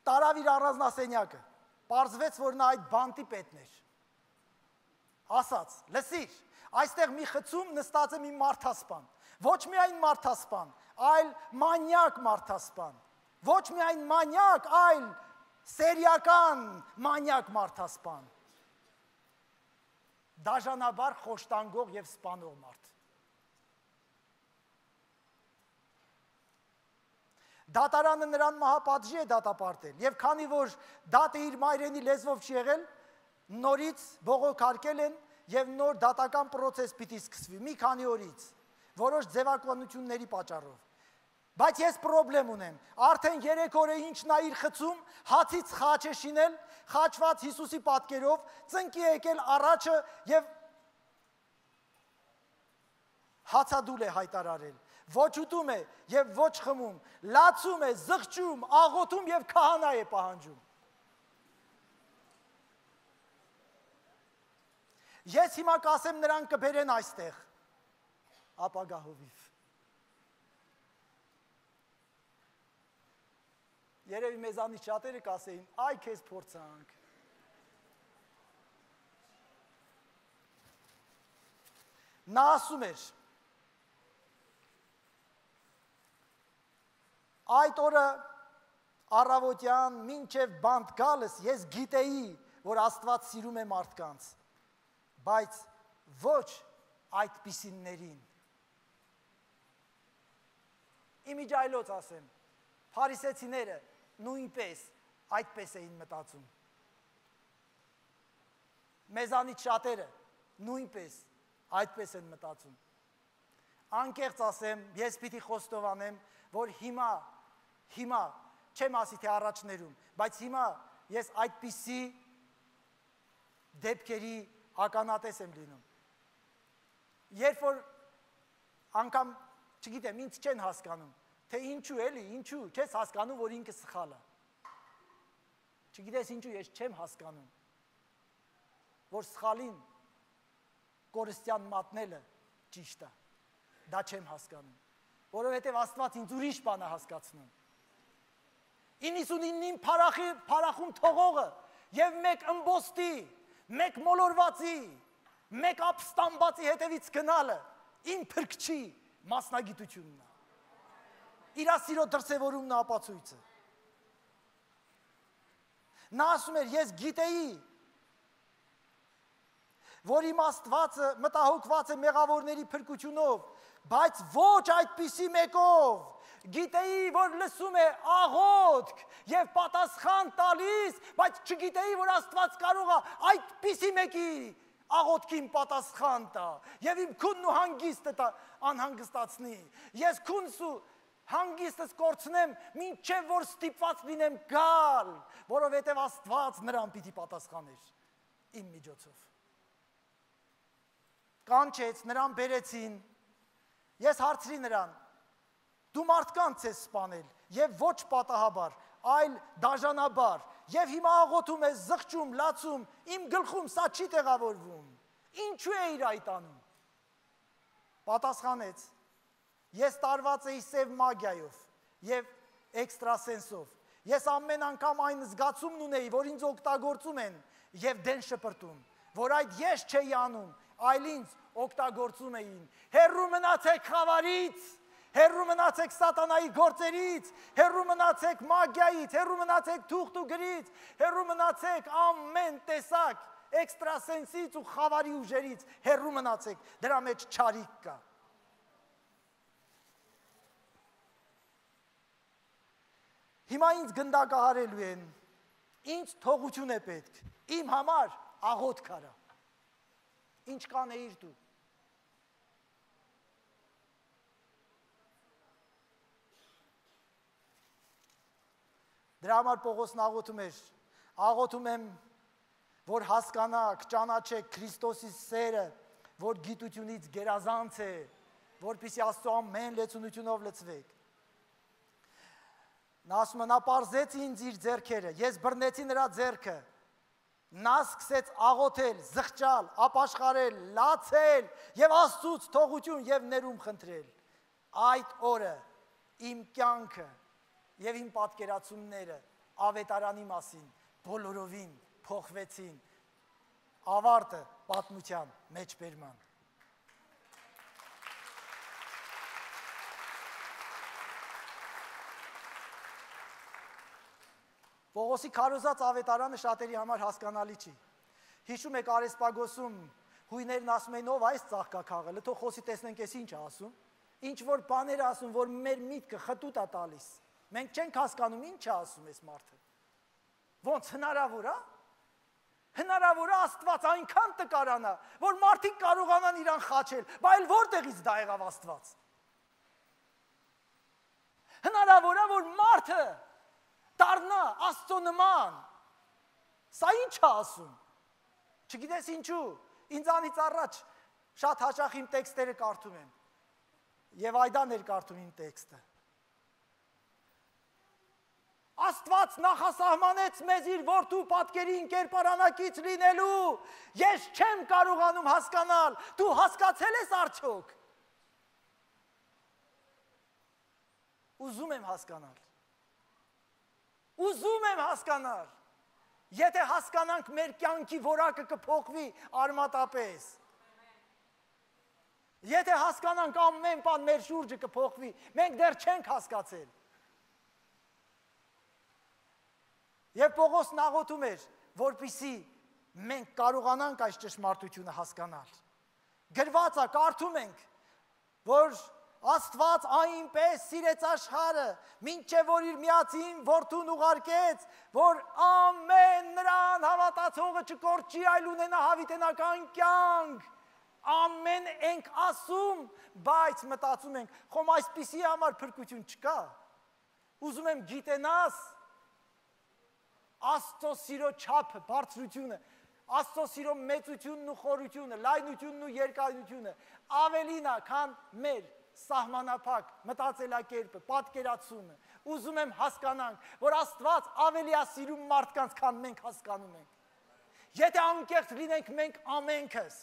Տարավ իր առանձնասենյակը, պարզվեց, որ նա այդ բանտի պետն էր։ Ասաց, լսիր, այստեղ մի խցում նստած է մի մարդասպան, ոչ միայն մարդասպան, այլ մանյակ մարդասպան, ոչ միայն մանյակ, այլ սերիական մանյակ մարդասպան, դաժանաբար խոշտանգող և սպանող մարդ։ Դատարանը նրան մահապատժի է դատապարտել, և քանի որ դատը իր մայրենի լեզվով չի եղել, նորից բողոքարկել են և նոր դատական պրոցես պիտի սկսվի, մի քանի օրից, որոշ ձևակայությունների պատճառով։ Բայց ես պրոբլեմ ունեմ, արդեն 3 օր է ինչ նա իր խցում, հացից խաչ է շինել, խաչված Հիսուսի պատկերով, ծնկի է եկել առաջը և հացադուլ է հայտարարել, ոչ ուտում է և ոչ խմում, լացում է, զղջում, աղոթում և քահանա է պահանջում։ Ես հիմա կասեմ նրան կբերեն այստեղ, ապագա հովիվ։ Երևի մեզանից շատերը կասեին, այ քեզ փորձանք։ Նա ասում էր, այդ օրը առավոտյան մինչև բանտ գալս ես գիտեի, որ Աստված սիրում է մարդկանց, բայց ոչ այդպիսիններին։ Իմիջայլոց ասեմ, փարիսեցիները նույնպես այդպես էին մտածում։ Մեզանից շատերը նույնպես այդպես են մտածում։ Անկեղծ ասեմ, ես պիտի խոստովանեմ, որ հիմա, չեմ ասի թե առաջներում, բայց հիմա ես այդպիսի դեպքերի ականատես եմ լինում։ Երբ որ անգամ, չգիտեմ, ինձ չեն հասկանում, թե ինչու էլի, ինչու, չես հասկանում, որ ինքը սխալ է։ Չգիտես ինչու ես չեմ հասկանում, որ սխալին կորստյան մատնելը ճիշտ է, դա չեմ հասկանում, որովհետև Աստված ինձ ուրիշ բան է հասկացնում։ 99-ին փարախում թողողը և մեկ ըմբոստի, մեկ մոլորվածի, մեկ ապստամբացի հետևից գնալը իմ փրկչի մասնագիտությունն է։ Իրա սիրո դրսևորումն է ապացույցը։ Նա ասում էր, ես գիտեի, որ իմ Աստվածը մտահոգված է մեղավորների փրկությունով, բայց ոչ այդպիսի մեկով, գիտեի, որ լսում է աղոթք և պատասխան տալիս, բայց չգիտեի, որ Աստված կարող է այդպիսի մեկի աղոթքին պատասխան տա, և իմ քունն ու հանգիստը անհանգստացնի, ես քունս ու հանգիստս կորցնեմ, մինչև որ ստիպված լինեմ գալ, որովհետև Աստված նրան պիտի պատասխաներ իմ միջոցով։ Կանչեց, նրան բերեցին, ես հարցրի նրան, դու մարդկանց ես սպանել, և ոչ պատահաբար, այլ դաժանաբար, և հիմա աղոթում ես, զղջում, լացում, իմ գլխում սա չի տեղավորվում, ինչու է իր այդ անում։ Պատասխանեց, ես տարված էի սև մագիայով և էքստրասենսով, ես ամեն անգամ այն զգացումն ունեի, որ ինձ օգտագործում են և դեն շպրտում, որ այդ ես չէի անում, այլ ինձ օգտագործում էին, հեռու մնացեք խավարից, հեռու մնացեք սատանայի գործերից, հեռու մնացեք մագիայից, հեռու մնացեք թուղթ ու գրից, հեռու մնացեք ամեն տեսակ էքստրասենսից ու խավարի ուժերից, հեռու մնացեք, դրա մեջ չարիք կա։ Հիմա ինձ գնդակահարելու են, ինձ թողություն է պետք, իմ համար աղոթք արա, ինչ կանեիր դու։ Դրա համար Պողոսն աղոթում էր, աղոթում եմ, որ հասկանաք, ճանաչեք Քրիստոսի սերը, որ գիտությունից գերազանց է, որպեսզի Աստծո ամեն լեցունությունով լցվեք։ Նա ասում է, նա պարզեց ինձ իր ձեռքերը, ես բռնեցի նրա ձեռքը, Նա սկսեց աղոթել, զղջալ, ապաշխարել, լացել եւ Աստծուց թողություն եւ ներում խնդրել։ Այդ օրը իմ կյանքը եւ իմ պատկերացումները ավետարանի մասին բոլորովին փոխվեցին։ Ավարտը պատմության մեջբերման։ Պողոսի քարոզած ավետարանը շատերի համար հասկանալի չի։ Հիշում եք Արեսպագոսում հույներն ասում էին ով այս ծաղկա քաղելը, թող խոսի տեսնենք էս ինչ է ասում։ Ինչ որ բաներ ասում, որ մեր միտքը խտուտ է տալիս։ Մենք չենք հասկանում ինչ է ասում այս մարդը։ Ոնց հնարավոր է։ Հնարավոր է Աստված այնքան տկարանա, որ մարդիկ կարողանան իրան խաչել, բայց որտեղից դա եղավ Աստված։ Հնարավոր է որ մարդը դառնա Աստծո նման։ Սա ինչ է ասում։ Չգիտես ինչու, ինձանից առաջ շատ հաճախ իմ տեքստերը կարդում եմ։ Եվ այդան էր կարդում իմ տեքստը։ Աստված նախասահմանեց մեզ իր որդու պատկերին կերպարանակից լինելու։ Ես չեմ կարողանում հասկանալ, դու հասկացել ես արդյոք։ Ուզում եմ հասկանալ։ Ուզում եմ հասկանալ, եթե հասկանանք մեր կյանքի որակը կփոխվի արմատապես, եթե հասկանանք ամեն բան մեր շուրջը կփոխվի, մենք դեռ չենք հասկացել։ Եվ Պողոսն աղոթում էր, որպեսզի մենք կարողանանք այս ճշմարտությունը հասկանալ։ Գրված է, կարդում ենք, որ Աստված այնպես սիրեց աշխարհը, մինչև որ իր միածին որդուն ուղարկեց, որ ամեն նրան հավատացողը չկորչի, այլ ունենա հավիտենական կյանք։ Ամեն ենք ասում, բայց մտածում ենք, խոմ այսպիսի համար փրկություն չկա։ Ուզում եմ գիտենաս Աստծո սիրո չափը, բարձրությունը, Աստծո սիրո մեծությունն ու խորությունը, լայնությունն ու երկայնությունը ավելին է, քան մեր սահմանափակ մտածելակերպը, պատկերացումը։ Ուզում եմ հասկանանք, որ Աստված ավելի է սիրում մարդկանց, քան մենք հասկանում ենք։ Եթե անկեղծ լինենք մենք ամենքս,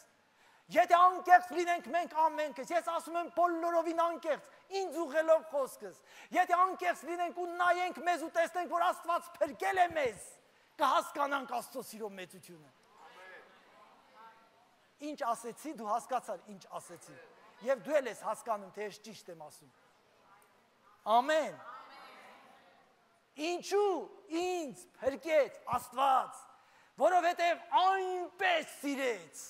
եթե անկեղծ լինենք մենք ամենքս, ես ասում եմ բոլորովին անկեղծ, ինձ ուղղելով խոսքս, եթե անկեղծ լինենք ու նայենք մեզ ու տեսնենք, որ Աստված փրկել է մեզ, կհասկանանք Աստծո սիրո մեծությունը։ Ինչ ասեցի, դու հասկացար ինչ ասեցի։ Եվ դու ես հասկանում, թե ես ճիշտ եմ ասում։ Ամեն։ Ինչու ինձ փրկեց Աստված, որովհետև այնպես սիրեց։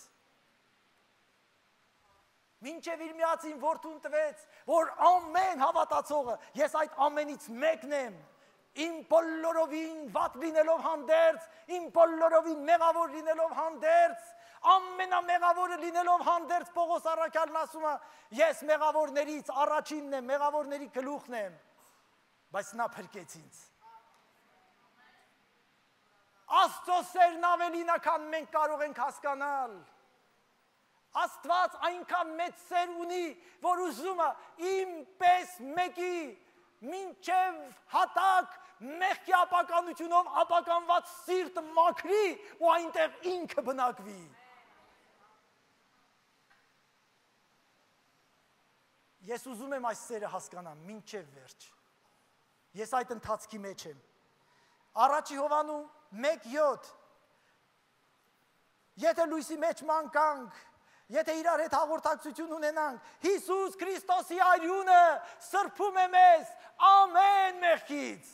Մինչև իր միածին որդուն տվեց, որ ամեն հավատացողը, ես այդ ամենից մեկն եմ, իմ բոլորովին վատ լինելով հանդերձ, իմ բոլորովին մեղավոր լինելով հանդերձ, ամենամեղավորը լինելով հանդերձ Պողոս առաքյալն ասում է, ես մեղավորներից առաջինն եմ, մեղավորների գլուխն եմ, բայց նա փրկեց ինձ։ Աստծո սերն ավելին է, քան մենք կարող ենք հասկանալ։ Աստված այնքան մեծ սեր ունի, որ ուզում է իմ պես մեկի մինչև հատակ մեղքի ապականությունով ապականված սիրտը մաքրի ու այնտեղ ինքը բնակվի։ Ես ուզում եմ այս սերը հասկանամ, մինչև վերջ։ Ես այդ ընթացքի մեջ եմ։ Առաջի Հովանու 1:7 Եթե լույսի մեջ մանկանք, եթե իրար հետ հաղորդակցություն ունենանք, Հիսուս Քրիստոսի արյունը սրբում է մեզ ամեն մեղքից,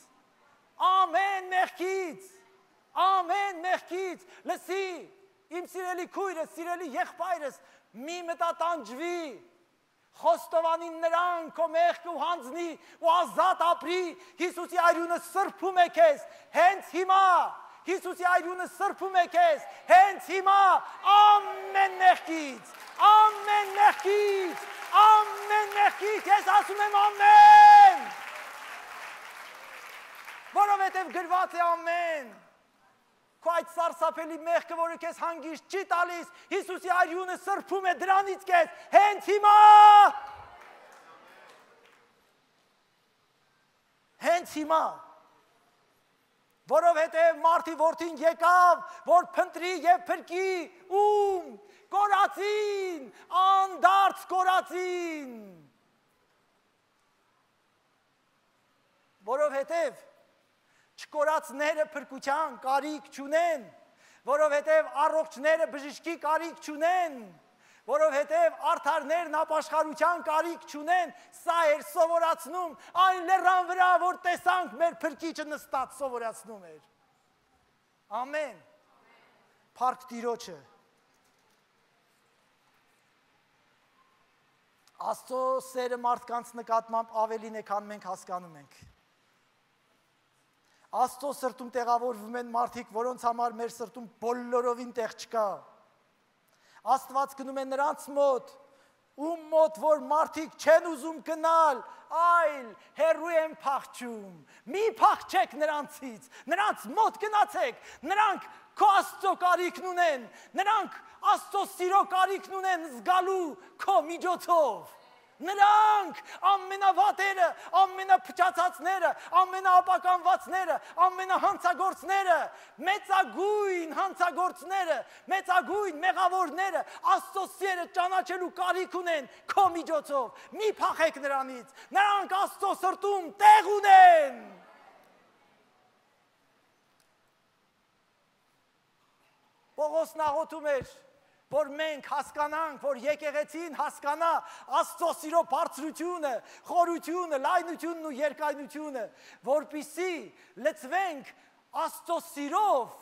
ամեն մեղքից, ամեն մեղքից, լսի, իմ սիրելի քույրս, սիրելի եղբայրս, մի մտատանջվի, խոստովանի նրան քո մեղքը ու հանձնի ու ազատ ապրի, Հիսուսի արյունը սրբում է քեզ, հենց հիմա, Հիսուսի այրունը սրբում է քեզ, հենց հիմա ամեն մեղքից, ամեն մեղքից, ամեն մեղքից, ես ասում եմ ամեն, որովհետև գրված է ամեն, քո այդ սարսափելի մեղքը, որը քեզ հանգիստ չի տալիս, Հիսուսի այրունը սրբում է դրանից քեզ, հենց հիմա, հենց հիմա, որովհետև մարդի որդին եկավ, որ փնտրի եւ փրկի ում կորածին, անդարձ կորածին։ Որովհետև չկորածները փրկության կարիք չունեն, որովհետև առողջները բժշկի կարիք չունեն, որովհետև արդարներն ապաշխարության կարիք չունեն, սա էր սովորացնում այն լեռան վրա, որ տեսանք մեր փրկիչը նստած սովորացնում էր։ Ամեն։ Փառք Տիրոջը։ Աստծո սերը մարդկանց նկատմամբ ավելին է, քան մենք հասկանում ենք։ Աստծո սրտում տեղավորվում են մարդիկ, որոնց համար մեր սրտում բոլորովին տեղ չկա։ Աստված գնում է նրանց մոտ, ում մոտ որ մարդիկ չեն ուզում գնալ, այլ հեռու են փախչում։ Մի փախչեք նրանցից, նրանց մոտ գնացեք, նրանք քո Աստծո կարիքն ունեն, նրանք Աստծո սիրո կարիքն ունեն զգալու քո միջոցով։ Նրանք ամենավատերը, ամենափչացածները, ամենաապականվածները, ամենահանցագործները, մեծագույն հանցագործները, մեծագույն մեղավորները Աստծո սերը ճանաչելու կարիք ունեն քո միջոցով։ Մի փախեք նրանից, նրանք Աստծո սրտում տեղ ունեն։ Պողոսն աղոթում էր, որ մենք հասկանանք, որ եկեղեցին հասկանա Աստծո սիրո բարձրությունը, խորությունը, լայնությունն ու երկայնությունը, որպիսի լցվենք Աստծո սիրով,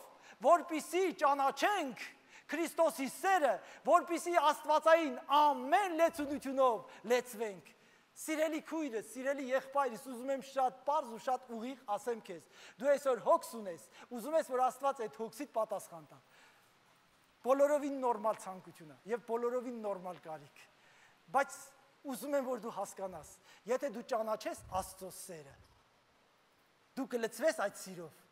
որպիսի ճանաչենք Քրիստոսի սերը, որպիսի աստվածային ամեն լեցունությունով լեցվենք։ Սիրելի քույրս, սիրելի եղբայրս, ուզում եմ շատ պարզ ու շատ ուղիղ ասեմ քեզ։ Դու այսօր հոգս ունես, ուզում ես, որ Աստված այդ հոգսիդ պատասխան տա։ Բոլորովին նորմալ ցանկություն է եւ բոլորովին նորմալ կարիք։ Բայց ուզում եմ, որ դու հասկանաս, եթե դու ճանաչես Աստծո սերը, դու կլցվես այդ սիրով։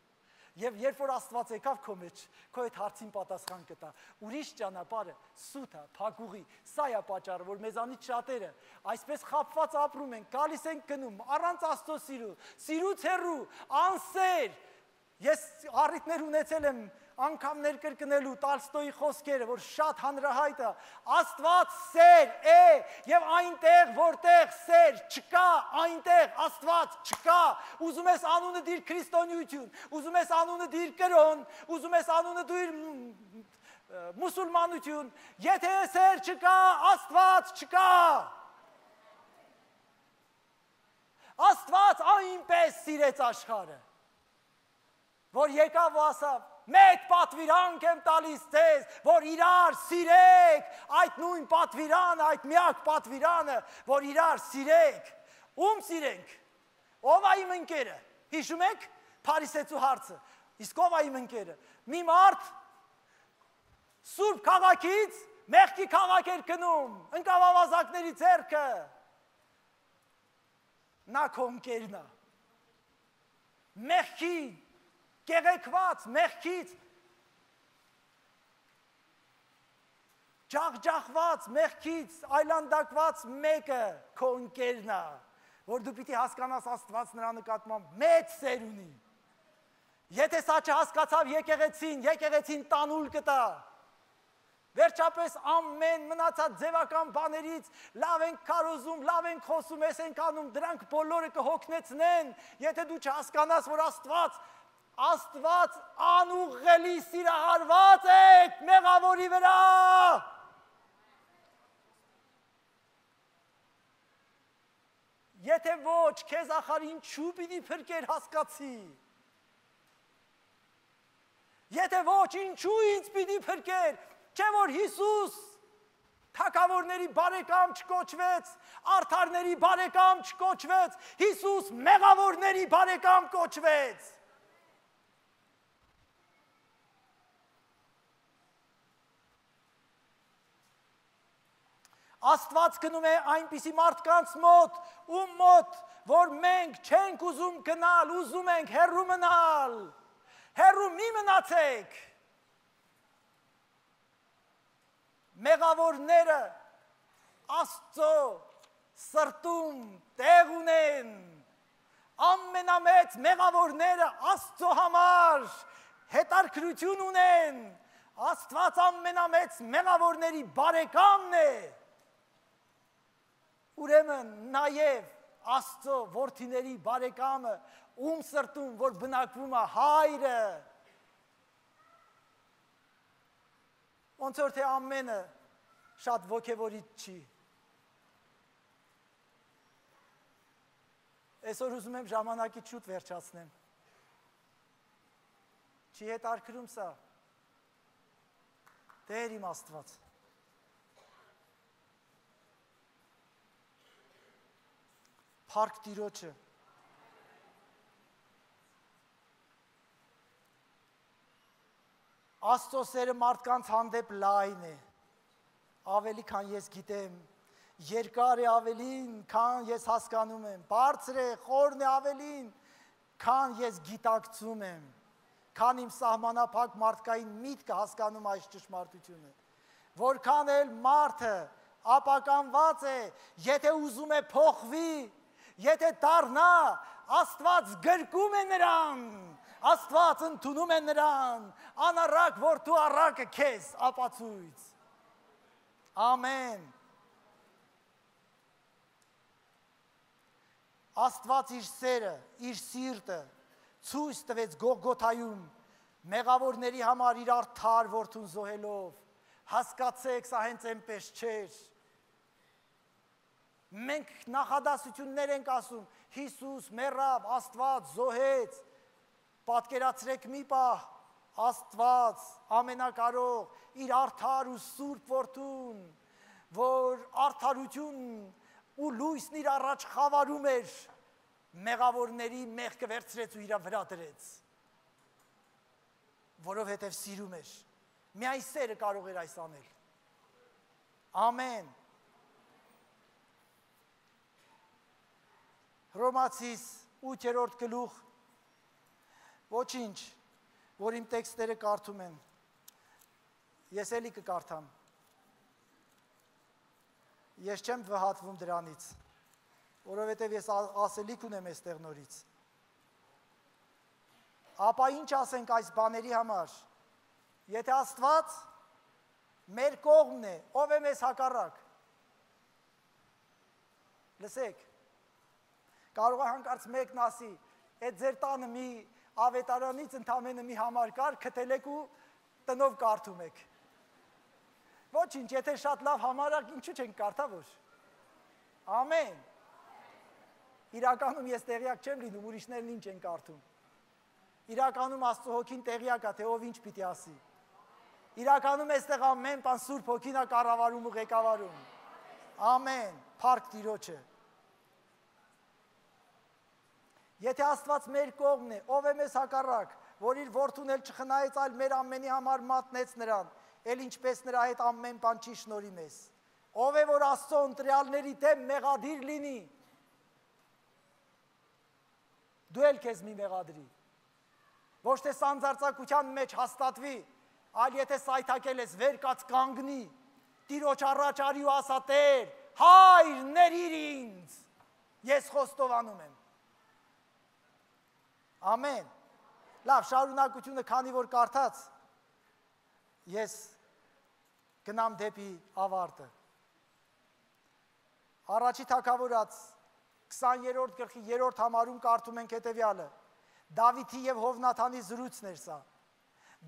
Եվ երբ որ Աստված եկավ քո մեջ, քո այդ հարցին պատասխան կտա։ Ուրիշ ճանապարհը սուտ է, փակուղի։ Սա է պատճառը, որ մեզանից շատերը այսպես խաբված ապրում են, գալիս են գնում առանց Աստծո սիրու, սիրուց հեռու, անսեր։ Ես առիթներ ունեցել եմ անգամ ներկրկնելու Տոլստոյի խոսքերը, որ շատ հանրահայտ է, Աստված սեր է, եւ այնտեղ, որտեղ սեր չկա, այնտեղ Աստված չկա։ Ուզում ես անունը դիր քրիստոնեություն, ուզում ես անունը դիր կրոն, ուզում ես անունը դիր մուսուլմանություն, եթե սեր չկա, Աստված չկա։ Աստված այնպես սիրեց աշխարհը, որ եկավ ու ասավ. Մեկ պատվիրանք եմ տալիս ձեզ, որ իրար սիրեք, այդ նույն պատվիրանը, այդ միակ պատվիրանը, որ իրար սիրեք։ Ում սիրենք։ Ով է իմ ընկերը։ Հիշում եք Փարիսեցու հարցը։ Իսկ ով է իմ ընկերը։ Մի մարդ Սուրբ քաղաքից մեղքի քաղաք էր գնում, ընկավ ավազակների ձեռքը։ Նա քո ընկերն է։ Մեղքի կեղեքված, մեղքից, ջախջախված, մեղքից, այլանդակված մեկը քո ընկերն է, որ դու պիտի հասկանաս Աստված նրա նկատմամբ մեծ սեր ունի։ Եթե սա չհասկացավ եկեղեցին տանուլ կտա։ Վերջապես ամեն մնացած ձևական բաներից լավ ենք քարոզում, լավ ենք խոսում, ես ենք անում, դրանք բոլորը կհոգնեցնեն, եթե դու չհասկանաս, որ Աստված անուղղելի սիրահարված եք մեղավորի վրա։ Եթե ոչ, քեզ ախար ինչու պիտի փրկեր հասկացի։ Եթե ոչ, ինչու ինձ պիտի փրկեր, չէ որ Հիսուս թագավորների բարեկամ չկոչվեց, արդարների բարեկամ չկոչվեց, Հիսուս մեղավորների բարեկամ կոչվեց։ Աստված գնում է այնպիսի մարդկանց մոտ, ում մոտ, որ մենք չենք ուզում գնալ, ուզում ենք հեռու մնալ, հեռու մի մնացեք։ Մեղավորները Աստծո սրտում տեղ ունեն, ամենամեծ մեղավորները Աստծո համար հետարքրություն ունեն։ Աստված ամենամեծ մեղավորների բարեկամն է։ Ուրեմն նաև Աստծո որդիների բարեկամը, ում սրտում որ բնակվում է հայրը։ Ոնց որ թե ամենը շատ ոգևորիչ չի։ Այսօր ուզում եմ ժամանակից շուտ վերջացնեմ։ Չի հետարքրում սա։ Տեր իմ Աստված։ Փառք Տիրոջը։ Աստծո սերը մարդկանց հանդեպ լայն է, ավելի քան ես գիտեմ, երկար է ավելին, քան ես հասկանում եմ, բարձր է, խորն է ավելին, քան ես գիտակցում եմ, քան իմ սահմանափակ մարդկային միտքը հասկանում այս ճշմարտությունը, որքան էլ մարդը ապականված է, եթե ուզում է փոխվի, եթե դառնա, Աստված գրկում է նրան, Աստված ընդունում է նրան, անառակ որդու առակը քեզ ապացույց։ Ամեն։ Աստված իր սերը, իր սիրտը ցույց տվեց Գողգոթայում մեղավորների համար իր արդար որդուն զոհելով։ Հասկացեք, սա հենց այնպես չէր։ Մենք նախադասություններ ենք ասում, Հիսուս մեռավ, Աստված զոհեց, պատկերացրեք մի պահ, Աստված ամենակարող իր արդար ու սուրբ որդուն, որ արդարություն ու լույսն իր առաջ խավարում էր, մեղավորների մեղքը վերցրեց ու իր վրա դրեց, որովհետև սիրում էր, միայն սերը կարող էր այս անել, ամեն, Հռոմացիս 8-րդ գլուխ, ոչինչ, որ իմ տեքստերը կարդում են, ես էլի կկարդամ, ես չեմ վհատվում դրանից, որովհետև ես ասելիք ունեմ այստեղ նորից, ապա ինչ ասենք այս բաների համար, եթե Աստված մեր կողմն է, ով է մեզ հակառակ, լսեք, կարող է հանկարծ մեկն ասի, այդ ձեր տանը մի ավետարանից ընդամենը մի համար կար, քթել եք ու տնով կարդում եք։ Ոչինչ, եթե շատ լավ համարակ, ինչու չենք կարդա որ։ Ամեն։ Իրականում ես տեղյակ չեմ լինում, ուրիշներն ինչ են կարդում։ Իրականում Աստծո հոգին տեղյակ է, թե ով ինչ պիտի ասի։ Իրականում այստեղ ամեն բան Սուրբ Հոգին է կառավարում ու ղեկավարում։ Ամեն, փառք Տիրոջը։ Եթե Աստված մեր կողմն է, ով է մեզ հակառակ, որ իր որդուն էլ չխնայեց, այլ մեր ամենի համար մատնեց նրան, էլ ինչպես նրա հետ ամեն բան չի շնորհի մեզ։ Ով է, որ Աստծո ընտրյալների դեմ մեղադիր լինի։ Դու էլ քեզ մի մեղադրի։ Ոչ թե սանձարձակության մեջ հաստատվի, այլ եթե սայթակել ես, վեր կաց կանգնի, Տիրոջ առաջ արի ու ասա Տեր, Հայր, ներիր ինձ, ես խոստովանում եմ։ Ամեն, լավ, շարունակությունը քանի որ կարդաց, ես գնամ դեպի ավարտը։ Առաջի թագավորաց 20-րդ գլխի 3-րդ համարում կարդում ենք հետևյալը, Դավիթի և Հովնաթանի զրույցն էր սա։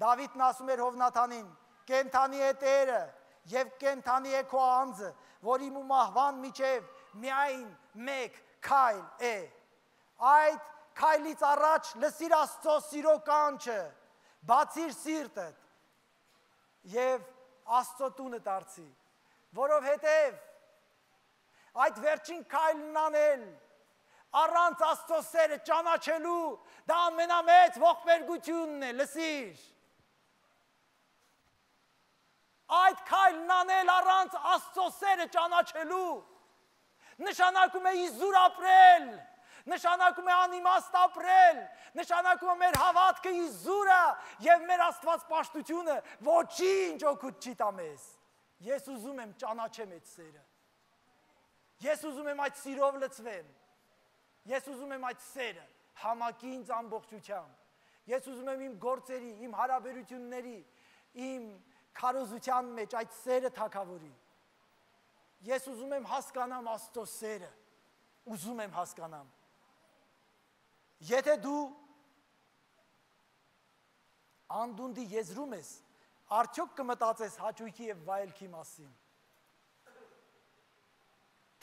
Դավիթն ասում էր Հովնաթանին, կենթանի է Տերը և կենթանի է քո անձը, որ իմ ու մահվան միջև միայն մեկ քայլ է։ Այդ քայլից առաջ լսիր Աստծո սիրո կանչը, բացիր սիրտդ և Աստծո տունը դարձի, որովհետև այդ վերջին քայլն անել, առանց Աստծո սերը ճանաչելու, դա ամենամեծ ողբերգությունն է, լսիր։ Այդ քայլն անել առանց Աստծո սերը ճանաչելու, նշանակում է իզուր ապրել, նշանակում է անիմաստ ապրել, նշանակում է մեր հավատքը իզուրը և մեր Աստված պաշտությունը ոչինչ օգուտ չի տա մեզ։ Ես ուզում եմ ճանաչեմ այդ սերը։ Ես ուզում եմ այդ սիրով լցվեմ։ Ես ուզում եմ այդ սերը համակինց ամբողջությամբ։ Ես ուզում եմ իմ գործերի, իմ հարաբերությունների, իմ քարոզության մեջ այդ սերը թագավորի։ Ես ուզում եմ հասկանամ Աստծո սերը, ուզում եմ հասկանամ։ Եթե դու անդունդի եզրում ես, արդյոք կմտածես հաճույքի և վայելքի մասին,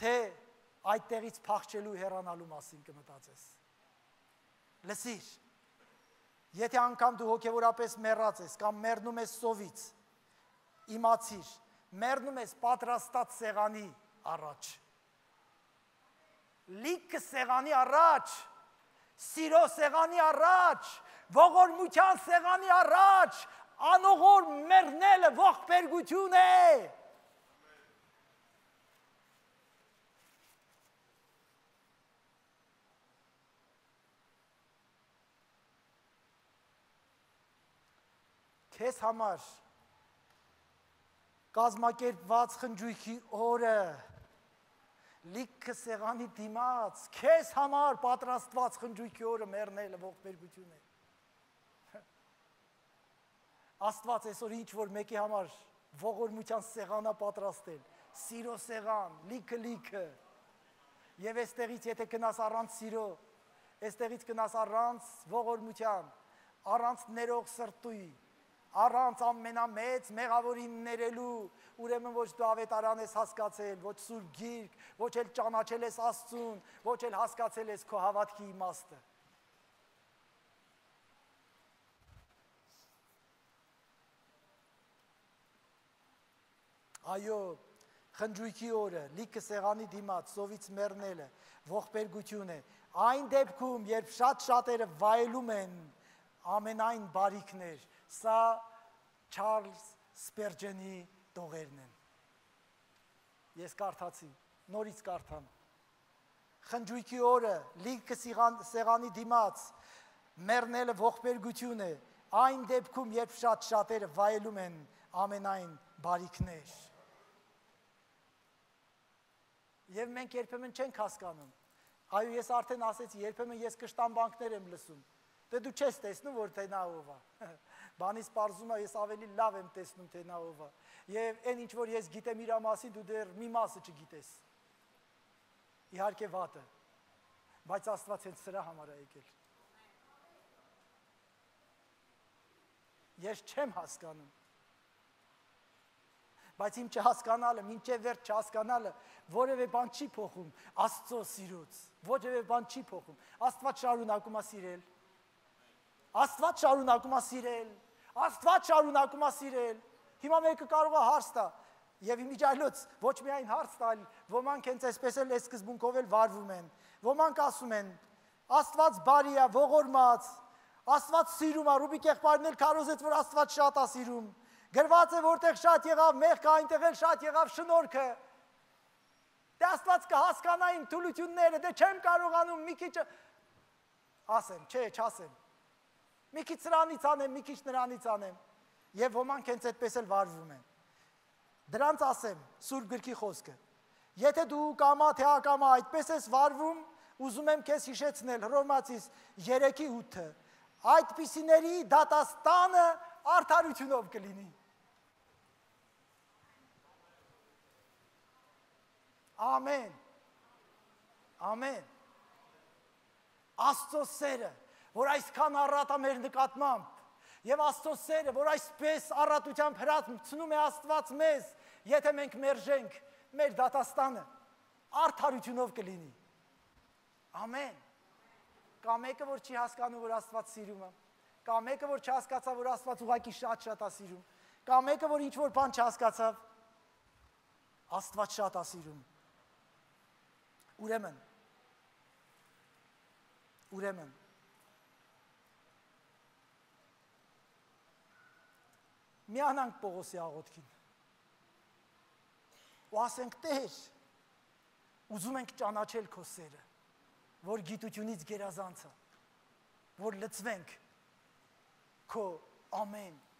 թե այդտեղից փախչելու հեռանալու մասին կմտածես։ Լսիր, եթե անգամ դու հոգևորապես մեռած ես կամ մեռնում ես սովից, իմացիր, մեռնում ես պատրաստած սեղանի առաջ։ Լիքը սեղանի առաջ, սիրո սեղանի առաջ, ողորմության սեղանի առաջ, անողոր մեռնելը ողբերգություն է։ Քեզ համար կազմակերպված խնջույքի օրը, լիքը սեղանի դիմաց, քեզ համար պատրաստված խնջույքի օրը մեռնելը ողբերգություն է։ Աստված այսօր ինչ-որ մեկի համար ողորմության սեղանա պատրաստել, սիրո սեղան, լիքը, և այստեղից եթե կնաս առանց սիրո, այստեղից կնաս առանց ողորմության, առանց ներող սրտույի, առանց ամենամեծ մեղավորին ներելու, ուրեմն ոչ դու ավետարան ես հասկացել, ոչ Սուրբ Գիրք, ոչ էլ ճանաչել ես Աստծուն, ոչ էլ հասկացել ես քո հավատքի իմաստը։ Այո, խնջույքի օրը, լիքը սեղանի դիմաց, սովից մեռնելը, ողբերգություն է։ Այն դեպքում, երբ շատերը վայելում են ամենայն բարիքներ, սա Չարլզ Սպերջենի տողերն են։ Ես կարդացի, նորից կարդամ։ Խնջույքի օրը, լիքը սեղանի դիմաց, մեռնելը ողբերգություն է, այն դեպքում, երբ շատերը վայելում են ամենայն բարիքներ։ Եվ մենք երբեմն չենք հասկանում։ Այո, ես արդեն ասեցի, երբեմն ես կշտամբանքներ եմ լսում։ Դե դու չես տեսնում, որ թե նա ով է։ Բանից պարզում է, ես ավելի լավ եմ տեսնում, թե նա ով է։ Եվ այն ինչ որ ես գիտեմ իր մասին, դու դեռ մի մասը չգիտես։ Իհարկե վատը, բայց Աստված հենց սրա համար է եկել։ Ես չեմ հասկանում։ Բայց իմ չհասկանալը, մինչև վերջ չհասկանալը, որևէ բան չի փոխում Աստծո սիրուց, որևէ բան չի փոխում։ Աստված շարունակում է սիրել։ Աստված շարունակում է սիրել։ Աստված շարունակում է սիրել։ Հիմա մեկը կարող է հարց տա, եւ իմիջայլոց ոչ միայն հարց տալ, ոմանք հենց այսպես էլ սկզբունքով էլ վարվում են։ Ոմանք ասում են, Աստված բարի է, ողորմած, Աստված սիրում է, Ռուբիկ եղբայրն էլ քարոզեց, որ Աստված շատ է սիրում։ Գրված է, որտեղ շատ եղավ մեղքը, այնտեղ էլ շատ եղավ շնորհքը։ Դե Աստված կհասկանա իմ թուլությունները, դե չեմ կարողանում մի քիչ ասեմ, չէ, չասեմ։ Մի քիչ սրանից անեմ, մի քիչ նրանից անեմ։ Եվ ոմանք հենց այդպես էլ վարվում են։ Դրանց ասեմ, Սուրբ Գրքի խոսքը։ Եթե դու կամա թե ակամա այդպես ես վարվում, ուզում եմ քեզ հիշեցնել Հռոմեացիս 3:8-ը։ Այդպիսիների դատաստանը արդարությունով կլինի։ Ամեն։ Ամեն։ Աստծո սերը, որ այսքան առատ է մեր նկատմամբ, եւ Աստծո սերը, որ այսպես առատությամբ հրացնում է Աստված մեզ, եթե մենք մերժենք մեր դատաստանը, արդարությունով կլինի։ Ամեն։ Կա մեկը, որ չի հասկանում, որ Աստված սիրում է։ Կա մեկը, որ չհասկացավ, որ Աստված ուղղակի շատ է սիրում։ Կա մեկը, որ ինչ-որ բան չհասկացավ։ Աստված շատ է սիրում։ Ուրեմն միանանք Պողոսի աղոթքին ու ասենք Տեր, ուզում ենք ճանաչել քո սերը, որ գիտությունից գերազանց է, որ լցվենք քո ամեն